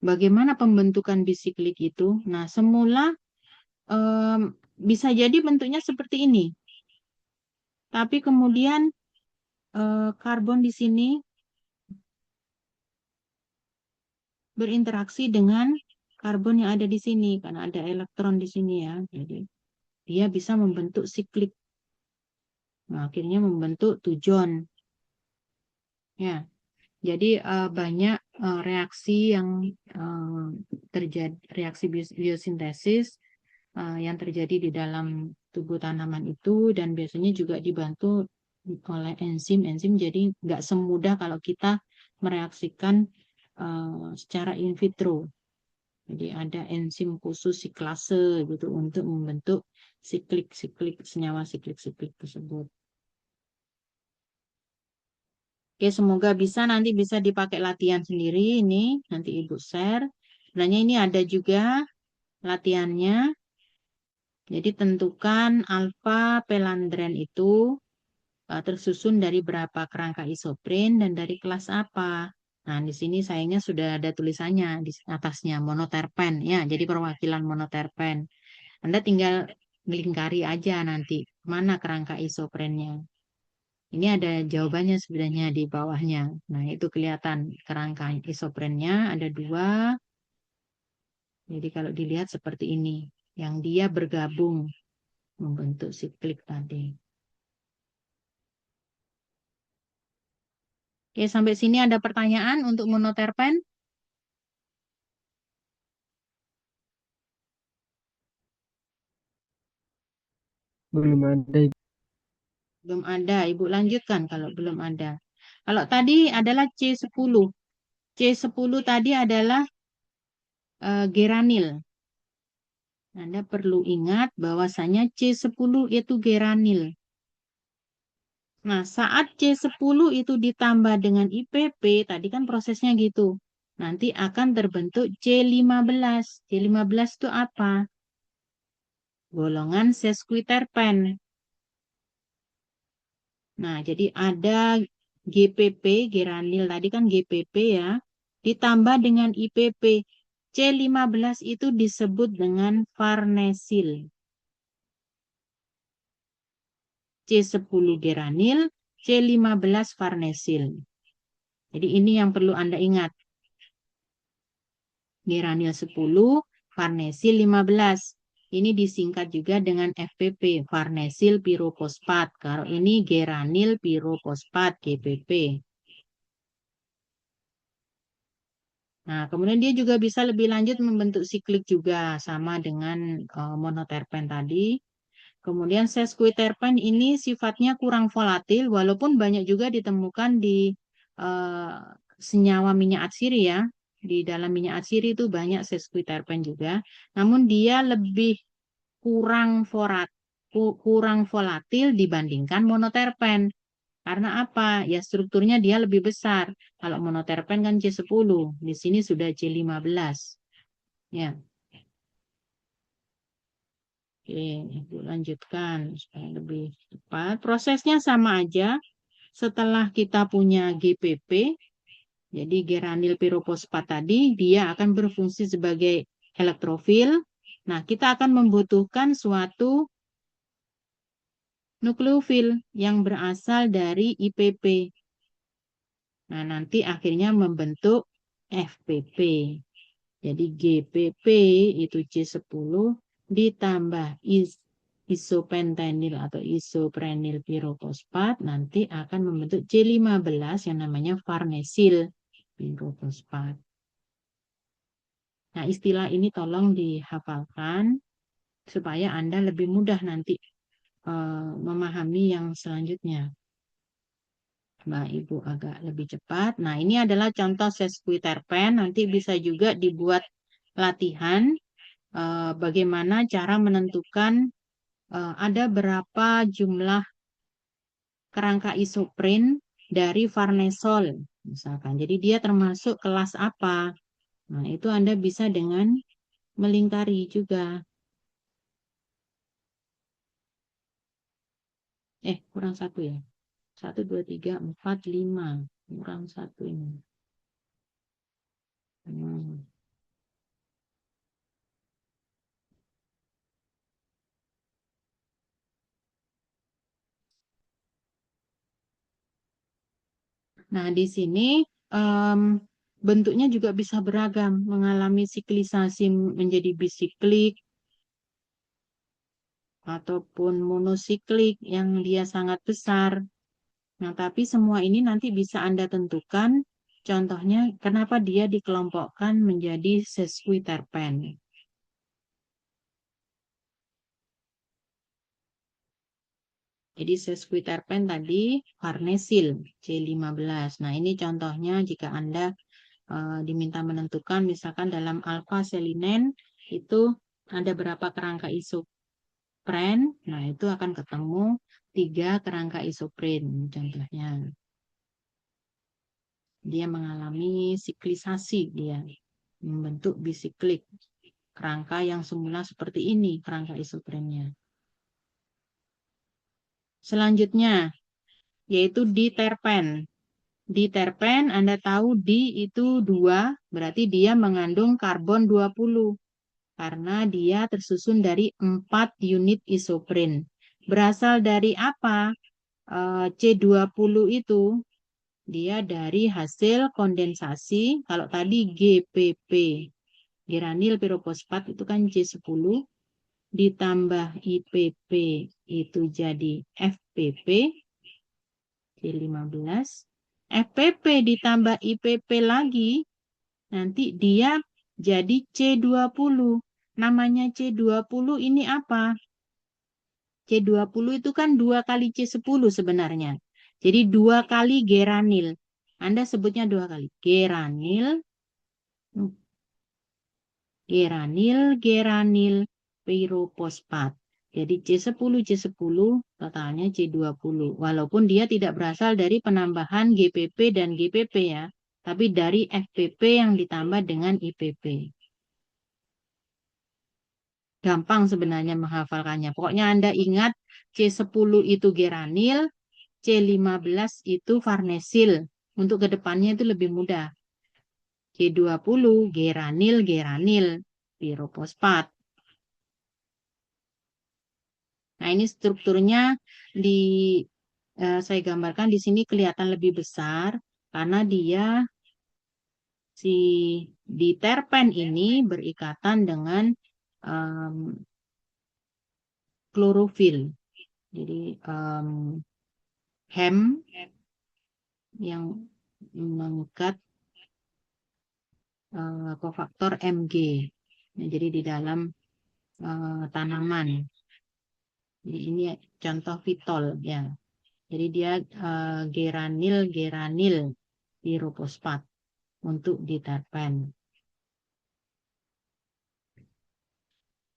[SPEAKER 1] bagaimana pembentukan bisiklik itu? Nah, semula bisa jadi bentuknya seperti ini. Tapi kemudian karbon di sini berinteraksi dengan karbon yang ada di sini, karena ada elektron di sini ya. Jadi, dia bisa membentuk siklik. Nah, akhirnya membentuk tujon. Ya. Jadi banyak reaksi yang terjadi, reaksi biosintesis yang terjadi di dalam tubuh tanaman itu, dan biasanya juga dibantu oleh enzim-enzim. Jadi nggak semudah kalau kita mereaksikan secara in vitro. Jadi ada enzim khusus siklase gitu untuk membentuk siklik-siklik, senyawa siklik-siklik tersebut. Oke, semoga nanti bisa dipakai latihan sendiri. Ini nanti Ibu share. Sebenarnya ini ada juga latihannya. Jadi tentukan alfa pelandren itu tersusun dari berapa kerangka isopren dan dari kelas apa. Nah, di sini sayangnya sudah ada tulisannya di atasnya monoterpen ya. Jadi perwakilan monoterpen. Anda tinggal melingkari aja nanti mana kerangka isoprennya. Ini ada jawabannya sebenarnya di bawahnya. Nah, itu kelihatan kerangka isoprennya ada 2. Jadi kalau dilihat seperti ini, yang dia bergabung membentuk siklik tadi. Oke, sampai sini ada pertanyaan untuk monoterpen?
[SPEAKER 3] Belum ada, Ibu.
[SPEAKER 1] Belum ada. Ibu lanjutkan kalau belum ada. Kalau tadi adalah C10. C10 tadi adalah geranil. Anda perlu ingat bahwasanya C10 itu geranil. Nah, saat C10 itu ditambah dengan IPP, tadi kan prosesnya gitu. Nanti akan terbentuk C15. C15 itu apa? Golongan sesquiterpen. Nah, jadi ada GPP, geranil tadi kan GPP ya, ditambah dengan IPP. C15 itu disebut dengan farnesil. C10 geranil, C15 farnesil. Jadi ini yang perlu Anda ingat. Geranil 10, farnesil 15. Ini disingkat juga dengan FPP, farnesil pirofosfat. Kalau ini geranil pirofosfat, GPP. Nah, kemudian dia juga bisa lebih lanjut membentuk siklik juga, sama dengan monoterpen tadi. Kemudian sesquiterpen ini sifatnya kurang volatil, walaupun banyak juga ditemukan di senyawa minyak atsiri ya. Di dalam minyak atsiri itu banyak sesquiterpen juga. Namun dia lebih kurang volatil dibandingkan monoterpen. Karena apa? Ya strukturnya dia lebih besar. Kalau monoterpen kan C10, di sini sudah C15. Ya. Oke, Ibu lanjutkan supaya lebih cepat. Prosesnya sama aja. Setelah kita punya GPP, jadi geranil pirofosfat tadi, dia akan berfungsi sebagai elektrofil. Nah, kita akan membutuhkan suatu nukleofil yang berasal dari IPP. Nah, nanti akhirnya membentuk FPP. Jadi GPP itu C10 ditambah isopentanil atau isoprenil pirofosfat nanti akan membentuk C15 yang namanya farnesil pirofosfat. Nah, istilah ini tolong dihafalkan supaya Anda lebih mudah nanti memahami yang selanjutnya. Nah, Ibu agak lebih cepat. Nah, ini adalah contoh sesquiterpen. Nanti bisa juga dibuat latihan bagaimana cara menentukan ada berapa jumlah kerangka isopren dari farnesol, misalkan. Jadi dia termasuk kelas apa? Nah, itu Anda bisa dengan melingkari juga. Kurang 1 ya. 1, 2, 3, 4, 5. Kurang 1 ini. Nah, di sini bentuknya juga bisa beragam, mengalami siklisasi menjadi bisiklik ataupun monosiklik yang dia sangat besar. Nah, tapi semua ini nanti bisa Anda tentukan, contohnya kenapa dia dikelompokkan menjadi sesquiterpen. Jadi sesquiterpen tadi farnesil C15. Nah, ini contohnya jika Anda diminta menentukan misalkan dalam alpha selinen itu ada berapa kerangka isopren. Nah, itu akan ketemu 3 kerangka isopren contohnya. Dia mengalami siklisasi, dia membentuk bisiklik. Kerangka yang semula seperti ini, kerangka isoprennya. Selanjutnya, yaitu diterpen. Diterpen, Anda tahu di itu 2, berarti dia mengandung karbon 20. Karena dia tersusun dari 4 unit isopren. Berasal dari apa? C20 itu dia dari hasil kondensasi. Kalau tadi GPP, geranil pirofosfat itu kan C10, ditambah IPP itu jadi FPP, C15. FPP ditambah IPP lagi, nanti dia jadi C20. Namanya C20 ini apa? C20 itu kan 2 kali C10 sebenarnya. Jadi 2 kali geranil. Anda sebutnya 2 kali. Geranil, geranil pirofosfat. Jadi C10 totalnya C20. Walaupun dia tidak berasal dari penambahan GPP dan GPP ya. Tapi dari FPP yang ditambah dengan IPP. Gampang sebenarnya menghafalkannya. Pokoknya Anda ingat C10 itu geranil, C15 itu farnesil. Untuk kedepannya itu lebih mudah. C20 geranil pirofosfat. Nah, ini strukturnya saya gambarkan di sini kelihatan lebih besar karena dia di terpen ini berikatan dengan klorofil. Jadi hem yang mengikat kofaktor Mg. Nah, jadi di dalam tanaman. Jadi ini contoh fitol ya. Jadi dia geranil pirofosfat untuk di terpen.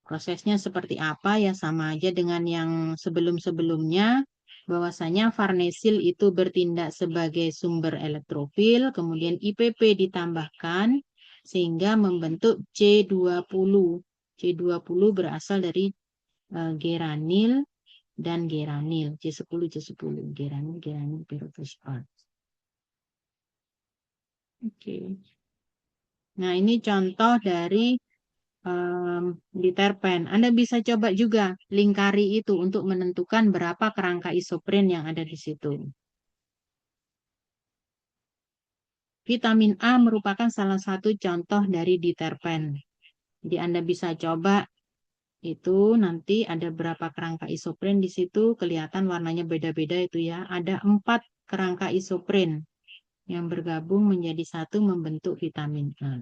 [SPEAKER 1] Prosesnya seperti apa ya, sama aja dengan yang sebelum-sebelumnya. Bahwasanya farnesil itu bertindak sebagai sumber elektrofil, kemudian IPP ditambahkan sehingga membentuk C20. C20 berasal dari geranil dan geranil. C10 geranil pirofosfat. Oke. Nah, ini contoh dari di terpen. Anda bisa coba juga lingkari itu untuk menentukan berapa kerangka isopren yang ada di situ. Vitamin A merupakan salah satu contoh dari diterpen. Jadi Anda bisa coba itu nanti ada berapa kerangka isopren di situ, kelihatan warnanya beda-beda itu ya. Ada 4 kerangka isopren yang bergabung menjadi satu membentuk vitamin A.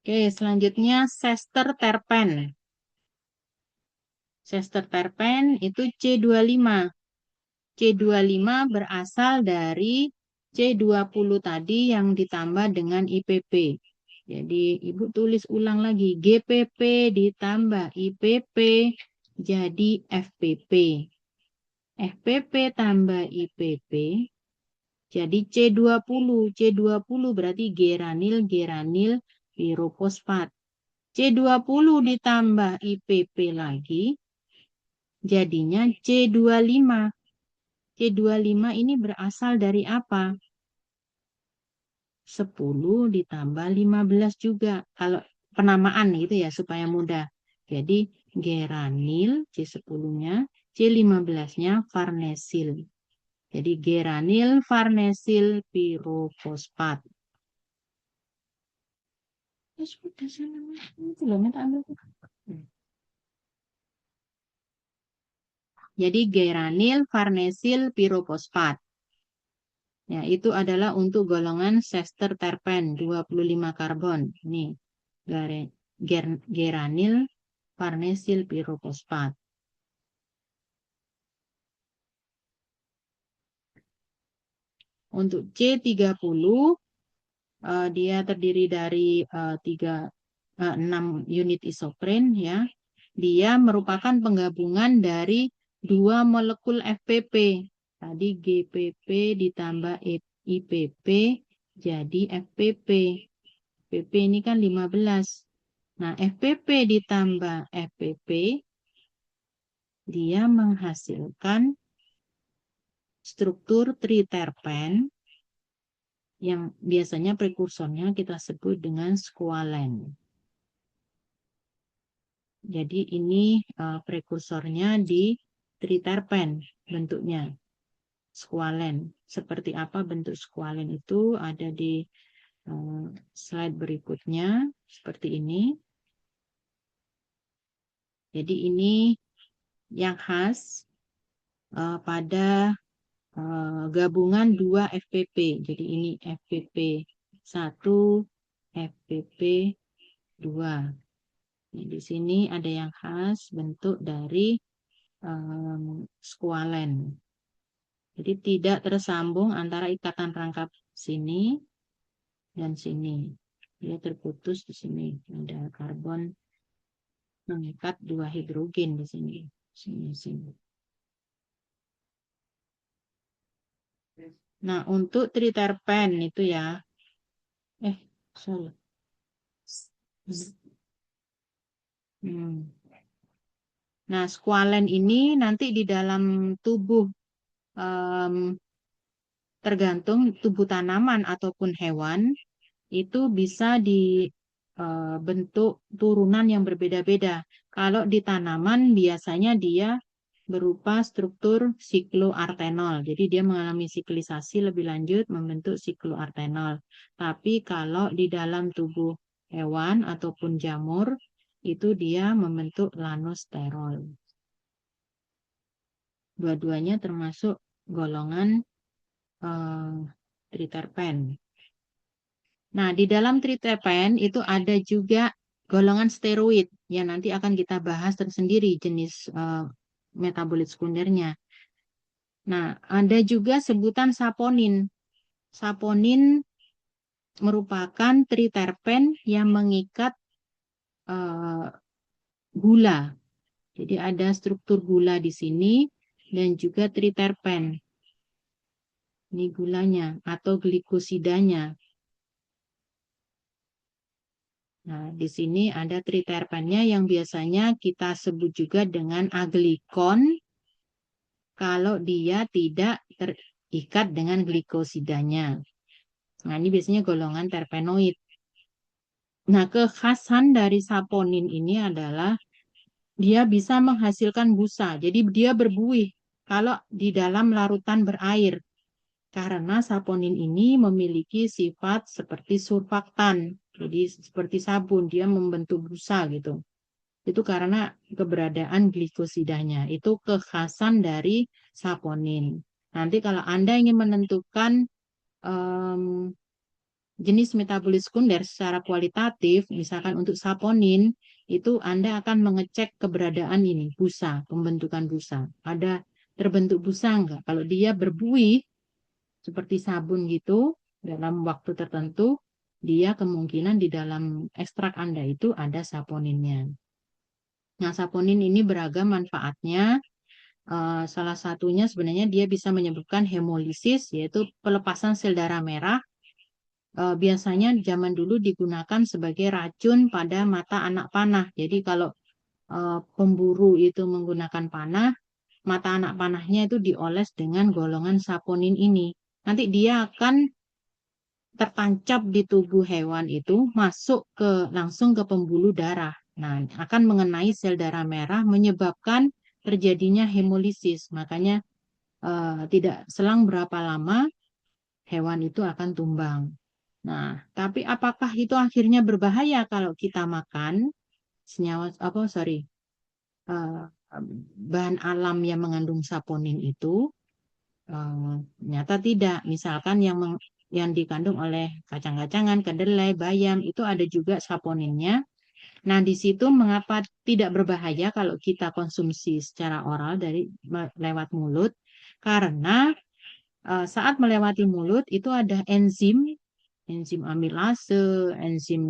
[SPEAKER 1] Oke, selanjutnya sester terpen. Sester terpen itu C25. C25 berasal dari C20 tadi yang ditambah dengan IPP. Jadi Ibu tulis ulang lagi. GPP ditambah IPP jadi FPP. FPP tambah IPP jadi C20. C20 berarti geranil pirofosfat. C20 ditambah IPP lagi jadinya C25. C25 ini berasal dari apa? 10 ditambah 15 juga. Kalau penamaan gitu ya supaya mudah. Jadi geranil C10-nya, C15-nya farnesil. Jadi geranil farnesil pirofosfat. Jadi geranil farnesil pirofosfat. Ya, itu adalah untuk golongan sester terpen 25 karbon. Ini geranil farnesil pirofosfat. Untuk C30 dia terdiri dari 6 unit isopren ya. Dia merupakan penggabungan dari 2 molekul FPP. Tadi GPP ditambah IPP jadi FPP. FPP ini kan 15. Nah, FPP ditambah FPP dia menghasilkan struktur triterpen yang biasanya prekursornya kita sebut dengan squalen. Jadi ini prekursornya di triterpen bentuknya, skualen. Seperti apa bentuk skualen itu ada di slide berikutnya, seperti ini. Jadi ini yang khas pada gabungan 2 FPP. Jadi ini FPP 1, FPP 2. Nah, di sini ada yang khas bentuk dari skualen. Jadi tidak tersambung antara ikatan rangkap sini dan sini. Dia terputus di sini. Ada karbon mengikat 2 hidrogen di sini. Sini. Nah, untuk triterpen itu ya. Sorry. Nah, skualen ini nanti di dalam tubuh tergantung tubuh tanaman ataupun hewan itu bisa dibentuk turunan yang berbeda-beda. Kalau di tanaman biasanya dia berupa struktur sikloartenol. Jadi dia mengalami siklisasi lebih lanjut membentuk sikloartenol. Tapi kalau di dalam tubuh hewan ataupun jamur itu dia membentuk lanosterol. Dua-duanya termasuk golongan triterpen. Nah, di dalam triterpen itu ada juga golongan steroid yang nanti akan kita bahas tersendiri jenis metabolit sekundernya. Nah, ada juga sebutan saponin. Saponin merupakan triterpen yang mengikat gula. Jadi ada struktur gula di sini dan juga triterpen. Ini gulanya atau glikosidanya. Nah, di sini ada triterpennya yang biasanya kita sebut juga dengan aglikon kalau dia tidak terikat dengan glikosidanya. Nah, ini biasanya golongan terpenoid. Nah, kekhasan dari saponin ini adalah dia bisa menghasilkan busa. Jadi dia berbuih kalau di dalam larutan berair. Karena saponin ini memiliki sifat seperti surfaktan. Jadi seperti sabun, dia membentuk busa gitu. Itu karena keberadaan glikosidanya. Itu kekhasan dari saponin. Nanti kalau Anda ingin menentukan jenis metabolit sekunder secara kualitatif, misalkan untuk saponin, itu Anda akan mengecek keberadaan ini, busa, pembentukan busa. Ada terbentuk busa enggak? Kalau dia berbuih, seperti sabun gitu, dalam waktu tertentu, dia kemungkinan di dalam ekstrak Anda itu ada saponinnya. Nah, saponin ini beragam manfaatnya. Salah satunya sebenarnya dia bisa menyebabkan hemolisis, yaitu pelepasan sel darah merah. Biasanya zaman dulu digunakan sebagai racun pada mata anak panah. Jadi kalau pemburu itu menggunakan panah, mata anak panahnya itu dioles dengan golongan saponin ini. Nanti dia akan tertancap di tubuh hewan itu masuk langsung ke pembuluh darah. Nah, akan mengenai sel darah merah menyebabkan terjadinya hemolisis. Makanya tidak selang berapa lama hewan itu akan tumbang. Nah, tapi apakah itu akhirnya berbahaya kalau kita makan senyawa bahan alam yang mengandung saponin itu? Nyata tidak. Misalkan yang dikandung oleh kacang-kacangan, kedelai, bayam, itu ada juga saponinnya. Nah, di situ mengapa tidak berbahaya kalau kita konsumsi secara oral lewat mulut? Karena saat melewati mulut itu ada enzim amilase, enzim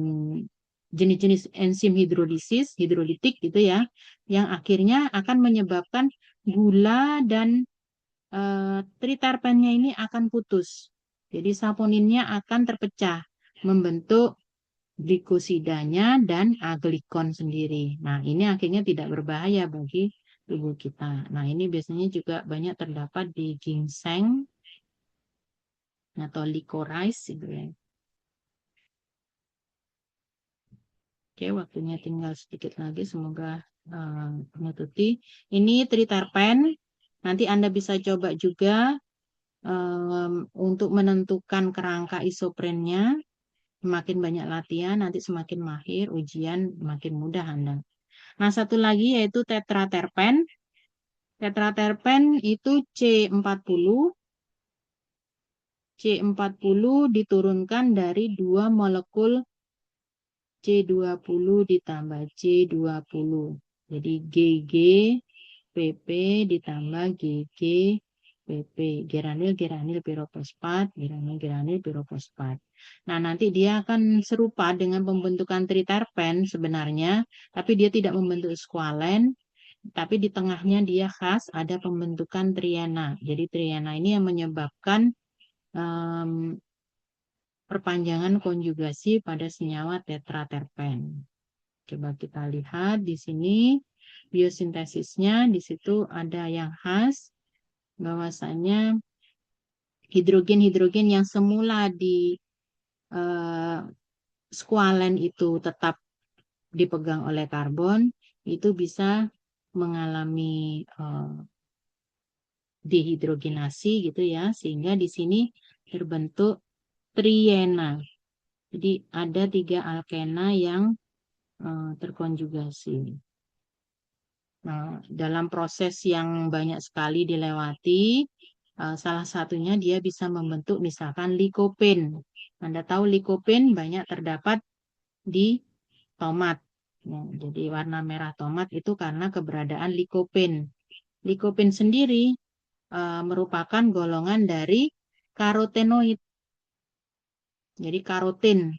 [SPEAKER 1] jenis-jenis enzim hidrolitik gitu ya, yang akhirnya akan menyebabkan gula dan triterpennya ini akan putus. Jadi saponinnya akan terpecah, membentuk glikosidanya dan aglikon sendiri. Nah, ini akhirnya tidak berbahaya bagi tubuh kita. Nah, ini biasanya juga banyak terdapat di ginseng atau licorice gitu ya. Oke, waktunya tinggal sedikit lagi, semoga menutupi. Ini triterpen, nanti Anda bisa coba juga untuk menentukan kerangka isoprennya. Semakin banyak latihan, nanti semakin mahir, ujian makin mudah Anda. Nah, satu lagi yaitu tetraterpen. Tetraterpen itu C40. C40 diturunkan dari 2 molekul C20 ditambah C20. Jadi GG PP ditambah GG PP. Geranil pirofosfat, geranil pirofosfat. Nah, nanti dia akan serupa dengan pembentukan triterpen sebenarnya, tapi dia tidak membentuk skualen, tapi di tengahnya dia khas ada pembentukan triena. Jadi triena ini yang menyebabkan perpanjangan konjugasi pada senyawa tetraterpen. Coba kita lihat di sini biosintesisnya, di situ ada yang khas bahwasanya hidrogen-hidrogen yang semula di skualen itu tetap dipegang oleh karbon, itu bisa mengalami dihidrogenasi gitu ya, sehingga di sini terbentuk triena. Jadi ada 3 alkena yang terkonjugasi. Nah, dalam proses yang banyak sekali dilewati, salah satunya dia bisa membentuk misalkan likopen. Anda tahu likopen banyak terdapat di tomat. Ya, jadi warna merah tomat itu karena keberadaan likopen. Likopen sendiri merupakan golongan dari karotenoid. Jadi karotin.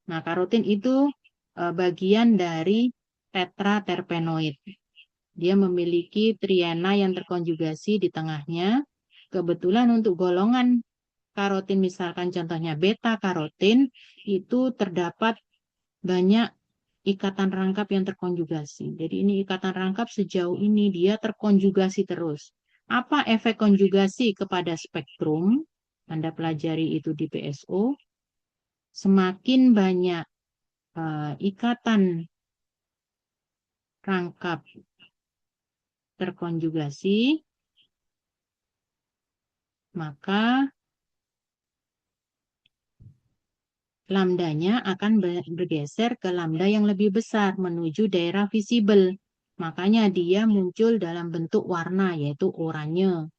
[SPEAKER 1] Nah, karotin itu bagian dari tetraterpenoid. Dia memiliki triena yang terkonjugasi di tengahnya. Kebetulan untuk golongan karotin, misalkan contohnya beta karotin, itu terdapat banyak ikatan rangkap yang terkonjugasi. Jadi ini ikatan rangkap sejauh ini dia terkonjugasi terus. Apa efek konjugasi kepada spektrum? Anda pelajari itu di PSO. Semakin banyak ikatan rangkap terkonjugasi, maka lambdanya akan bergeser ke lambda yang lebih besar menuju daerah visible. Makanya dia muncul dalam bentuk warna, yaitu oranye.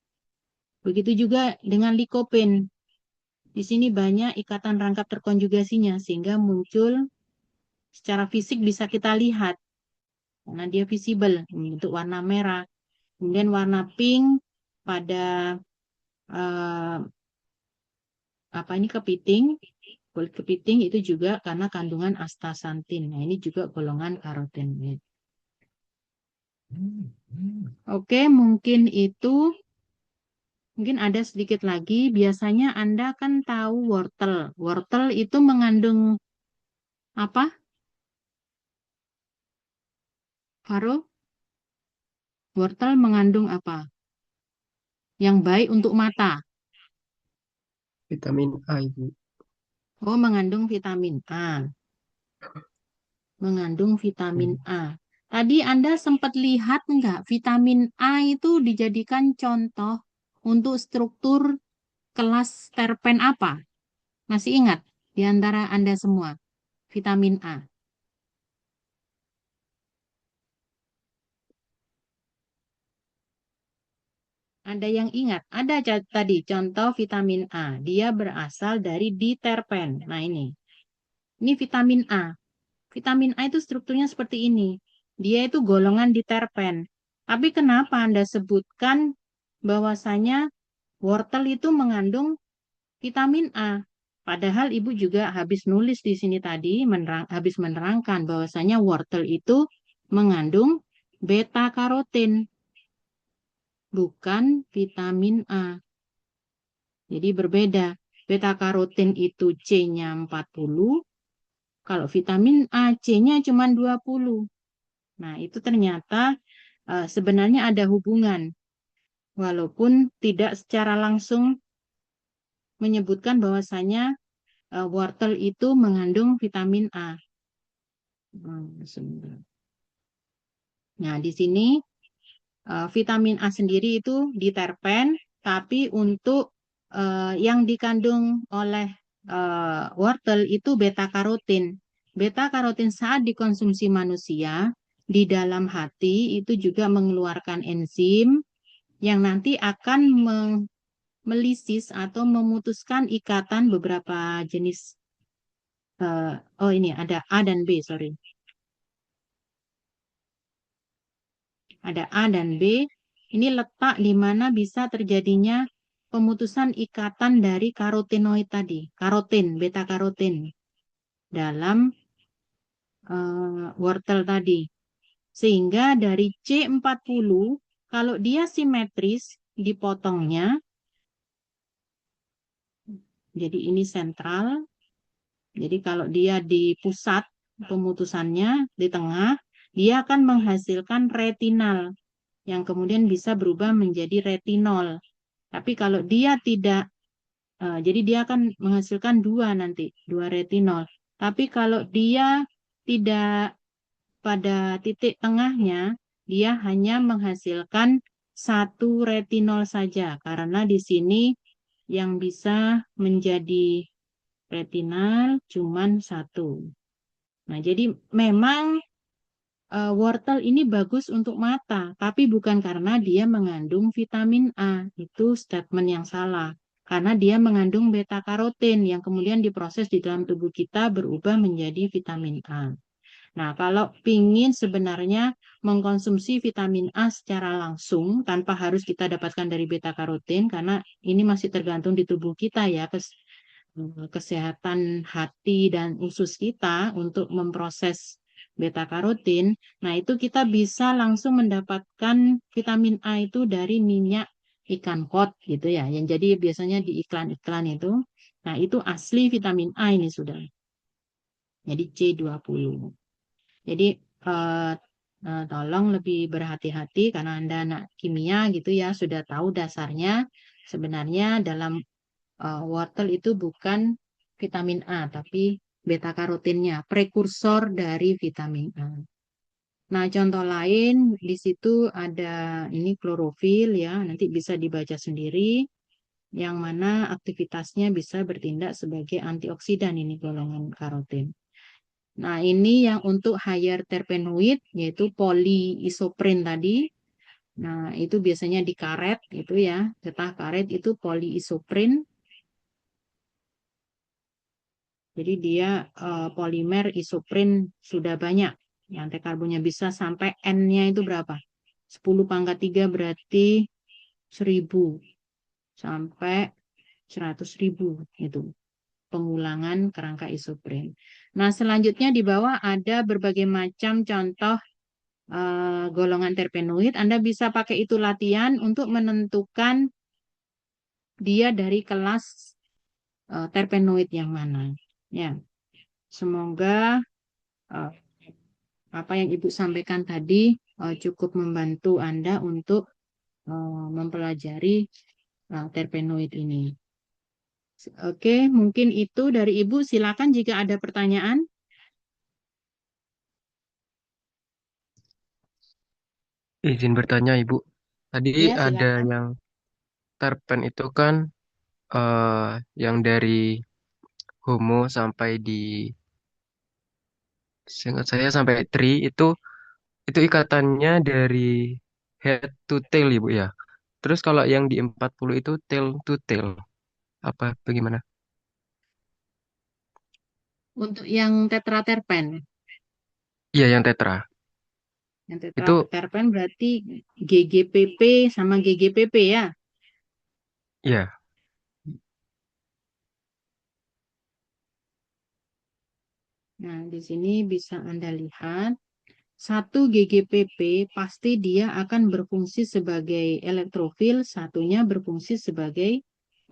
[SPEAKER 1] Begitu juga dengan likopen. Di sini banyak ikatan rangkap terkonjugasinya, sehingga muncul secara fisik bisa kita lihat. Karena dia visible, membentuk warna merah. Kemudian warna pink pada apa ini kepiting, kulit kepiting itu juga karena kandungan astaxanthin. Nah, ini juga golongan karotenoid. Oke, mungkin itu. Mungkin ada sedikit lagi. Biasanya Anda kan tahu wortel. Wortel itu mengandung apa? Faro? Wortel mengandung apa? Yang baik untuk mata.
[SPEAKER 3] Vitamin A, Ibu.
[SPEAKER 1] Oh, mengandung vitamin A. Mengandung vitamin A. Tadi Anda sempat lihat enggak vitamin A itu dijadikan contoh untuk struktur kelas terpen apa? Masih ingat di antara Anda semua vitamin A? Ada yang ingat? Ada tadi contoh vitamin A. Dia berasal dari diterpen. Nah ini. Ini vitamin A. Vitamin A itu strukturnya seperti ini. Dia itu golongan diterpen. Tapi kenapa Anda sebutkan bahwasanya wortel itu mengandung vitamin A? Padahal Ibu juga habis nulis di sini tadi, habis menerangkan bahwasanya wortel itu mengandung beta karotin, bukan vitamin A. Jadi berbeda. Beta karotin itu C-nya 40, kalau vitamin A C-nya cuma 20. Nah, itu ternyata sebenarnya ada hubungan. Walaupun tidak secara langsung menyebutkan bahwasanya wortel itu mengandung vitamin A. Sebentar. Nah, di sini vitamin A sendiri itu di terpen, tapi untuk yang dikandung oleh wortel itu beta karotin. Beta karotin saat dikonsumsi manusia di dalam hati itu juga mengeluarkan enzim yang nanti akan melisis atau memutuskan ikatan beberapa jenis. Oh ini ada A dan B, sorry. Ada A dan B. Ini letak di mana bisa terjadinya pemutusan ikatan dari karotenoid tadi, karotin, beta karotin dalam wortel tadi. Sehingga dari C40, kalau dia simetris dipotongnya, jadi ini sentral. Jadi kalau dia di pusat pemutusannya di tengah, dia akan menghasilkan retinal yang kemudian bisa berubah menjadi retinol. Tapi kalau dia tidak, jadi dia akan menghasilkan dua nanti, dua retinol. Tapi kalau dia tidak pada titik tengahnya, dia hanya menghasilkan satu retinol saja. Karena di sini yang bisa menjadi retinal cuman satu. Nah, jadi memang wortel ini bagus untuk mata, tapi bukan karena dia mengandung vitamin A. Itu statement yang salah. Karena dia mengandung beta karotin yang kemudian diproses di dalam tubuh kita berubah menjadi vitamin A. Nah, kalau pingin sebenarnya mengkonsumsi vitamin A secara langsung tanpa harus kita dapatkan dari beta karotin, karena ini masih tergantung di tubuh kita ya, kesehatan hati dan usus kita untuk memproses beta karotin. Nah, itu kita bisa langsung mendapatkan vitamin A itu dari minyak ikan kod gitu ya. Yang jadi biasanya di iklan-iklan itu. Nah, itu asli vitamin A ini sudah. Jadi C20. Jadi tolong lebih berhati-hati karena Anda anak kimia gitu ya, sudah tahu dasarnya sebenarnya dalam wortel itu bukan vitamin A, tapi beta karotinnya, prekursor dari vitamin A. Nah, contoh lain di situ ada ini klorofil ya, nanti bisa dibaca sendiri, yang mana aktivitasnya bisa bertindak sebagai antioksidan ini golongan karotin. Nah, ini yang untuk higher terpenoid, yaitu polyisopren tadi. Nah, itu biasanya di karet, itu ya, getah karet itu polyisopren. Jadi dia polimer isopren sudah banyak. Yang T-karbonnya bisa sampai N-nya itu berapa? 10⁻³ berarti 1000 sampai 100.000 itu pengulangan kerangka isopren. Nah, selanjutnya di bawah ada berbagai macam contoh golongan terpenoid. Anda bisa pakai itu latihan untuk menentukan dia dari kelas terpenoid yang mana. Ya, semoga apa yang Ibu sampaikan tadi cukup membantu Anda untuk mempelajari terpenoid ini. Oke, mungkin itu dari Ibu. Silakan jika ada pertanyaan.
[SPEAKER 3] Izin bertanya, Ibu. Tadi
[SPEAKER 1] Ya,
[SPEAKER 3] ada
[SPEAKER 1] silakan.
[SPEAKER 3] yang terpen itu kan yang dari homo sampai di seingat saya sampai tri itu ikatannya dari head to tail, Ibu ya. Terus kalau yang di 40 itu tail to tail. Apa bagaimana?
[SPEAKER 1] Untuk yang tetraterpen.
[SPEAKER 3] Iya, yang tetra.
[SPEAKER 1] Yang
[SPEAKER 3] Itu
[SPEAKER 1] tetraterpen berarti GGPP sama GGPP ya.
[SPEAKER 3] ya.
[SPEAKER 1] Nah, di sini bisa Anda lihat. Satu GGPP pasti dia akan berfungsi sebagai elektrofil, satunya berfungsi sebagai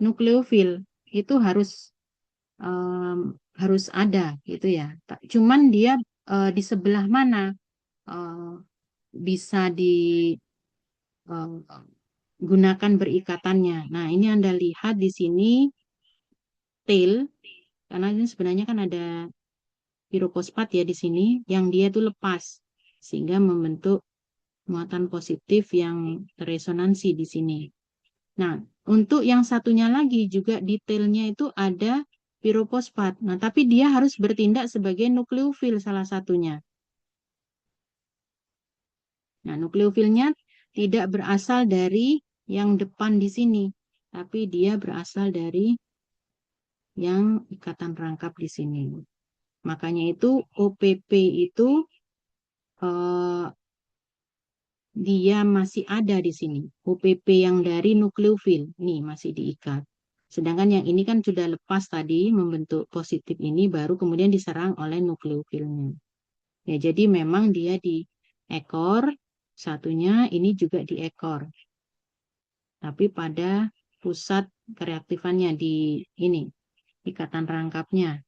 [SPEAKER 1] nukleofil. Itu harus ada gitu ya. Cuman dia di sebelah mana bisa digunakan berikatannya. Nah, ini Anda lihat di sini tail, karena ini sebenarnya kan ada piroposfat ya di sini, yang dia itu lepas sehingga membentuk muatan positif yang resonansi di sini. Nah, untuk yang satunya lagi juga detailnya itu ada piroposfat. Nah, tapi dia harus bertindak sebagai nukleofil salah satunya. Nah, nukleofilnya tidak berasal dari yang depan di sini, tapi dia berasal dari yang ikatan rangkap di sini. Makanya itu OPP itu eh, dia masih ada di sini. OPP yang dari nukleofil, nih masih diikat. Sedangkan yang ini kan sudah lepas tadi membentuk positif ini baru kemudian diserang oleh nukleofilnya. Ya, jadi memang dia di ekor, satunya ini juga di ekor. Tapi pada pusat kereaktifannya di ini, ikatan rangkapnya.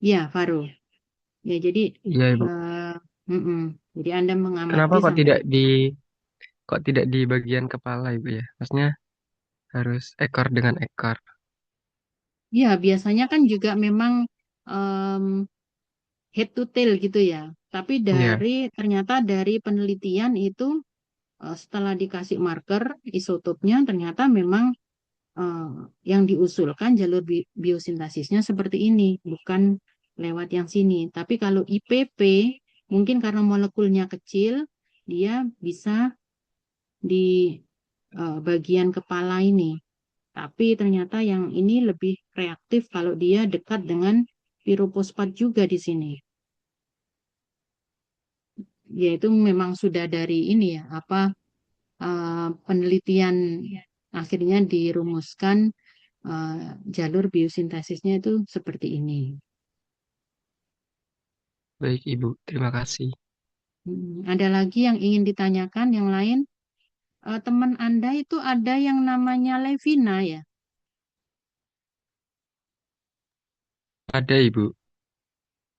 [SPEAKER 1] Ya, Faru. Ya, jadi
[SPEAKER 3] Iya, Ibu.
[SPEAKER 1] jadi Anda
[SPEAKER 3] Kenapa
[SPEAKER 1] mengamati
[SPEAKER 3] kok
[SPEAKER 1] sampai
[SPEAKER 3] tidak di bagian kepala, Ibu ya? Maksudnya harus ekor dengan ekor.
[SPEAKER 1] ya biasanya kan juga memang em, head to tail gitu ya. Tapi
[SPEAKER 3] Iya,
[SPEAKER 1] ternyata dari penelitian itu setelah dikasih marker isotopnya ternyata memang eh, yang diusulkan jalur biosintesisnya seperti ini, bukan lewat yang sini. Tapi kalau IPP mungkin karena molekulnya kecil, dia bisa di bagian kepala ini. Tapi ternyata yang ini lebih reaktif kalau dia dekat dengan piroposfat juga di sini. Yaitu memang sudah dari ini ya, apa penelitian akhirnya dirumuskan jalur biosintesisnya itu seperti ini.
[SPEAKER 3] baik Ibu. Terima kasih.
[SPEAKER 1] Ada lagi yang ingin ditanyakan yang lain? Teman Anda itu ada yang namanya Levina ya?
[SPEAKER 3] Ada Ibu.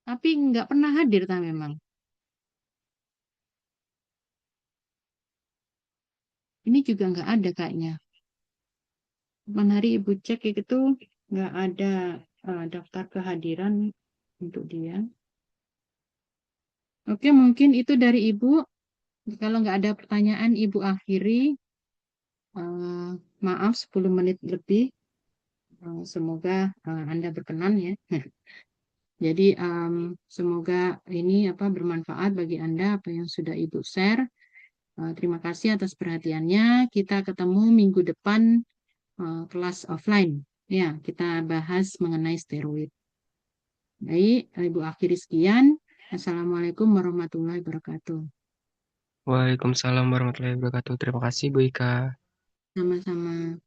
[SPEAKER 1] Tapi nggak pernah hadir tak memang. Ini juga nggak ada kayaknya. Kapan hari Ibu cek itu nggak ada daftar kehadiran untuk dia. Oke, mungkin itu dari Ibu. Kalau nggak ada pertanyaan, Ibu akhiri. Eh, maaf 10 menit lebih. Semoga Anda berkenan ya. Jadi semoga ini apa bermanfaat bagi Anda apa yang sudah Ibu share. Terima kasih atas perhatiannya. Kita ketemu minggu depan kelas offline. Ya, kita bahas mengenai steroid. Baik, Ibu akhiri sekian. Assalamualaikum warahmatullahi wabarakatuh.
[SPEAKER 3] Waalaikumsalam warahmatullahi wabarakatuh. Terima kasih Bu Ika.
[SPEAKER 1] Sama-sama.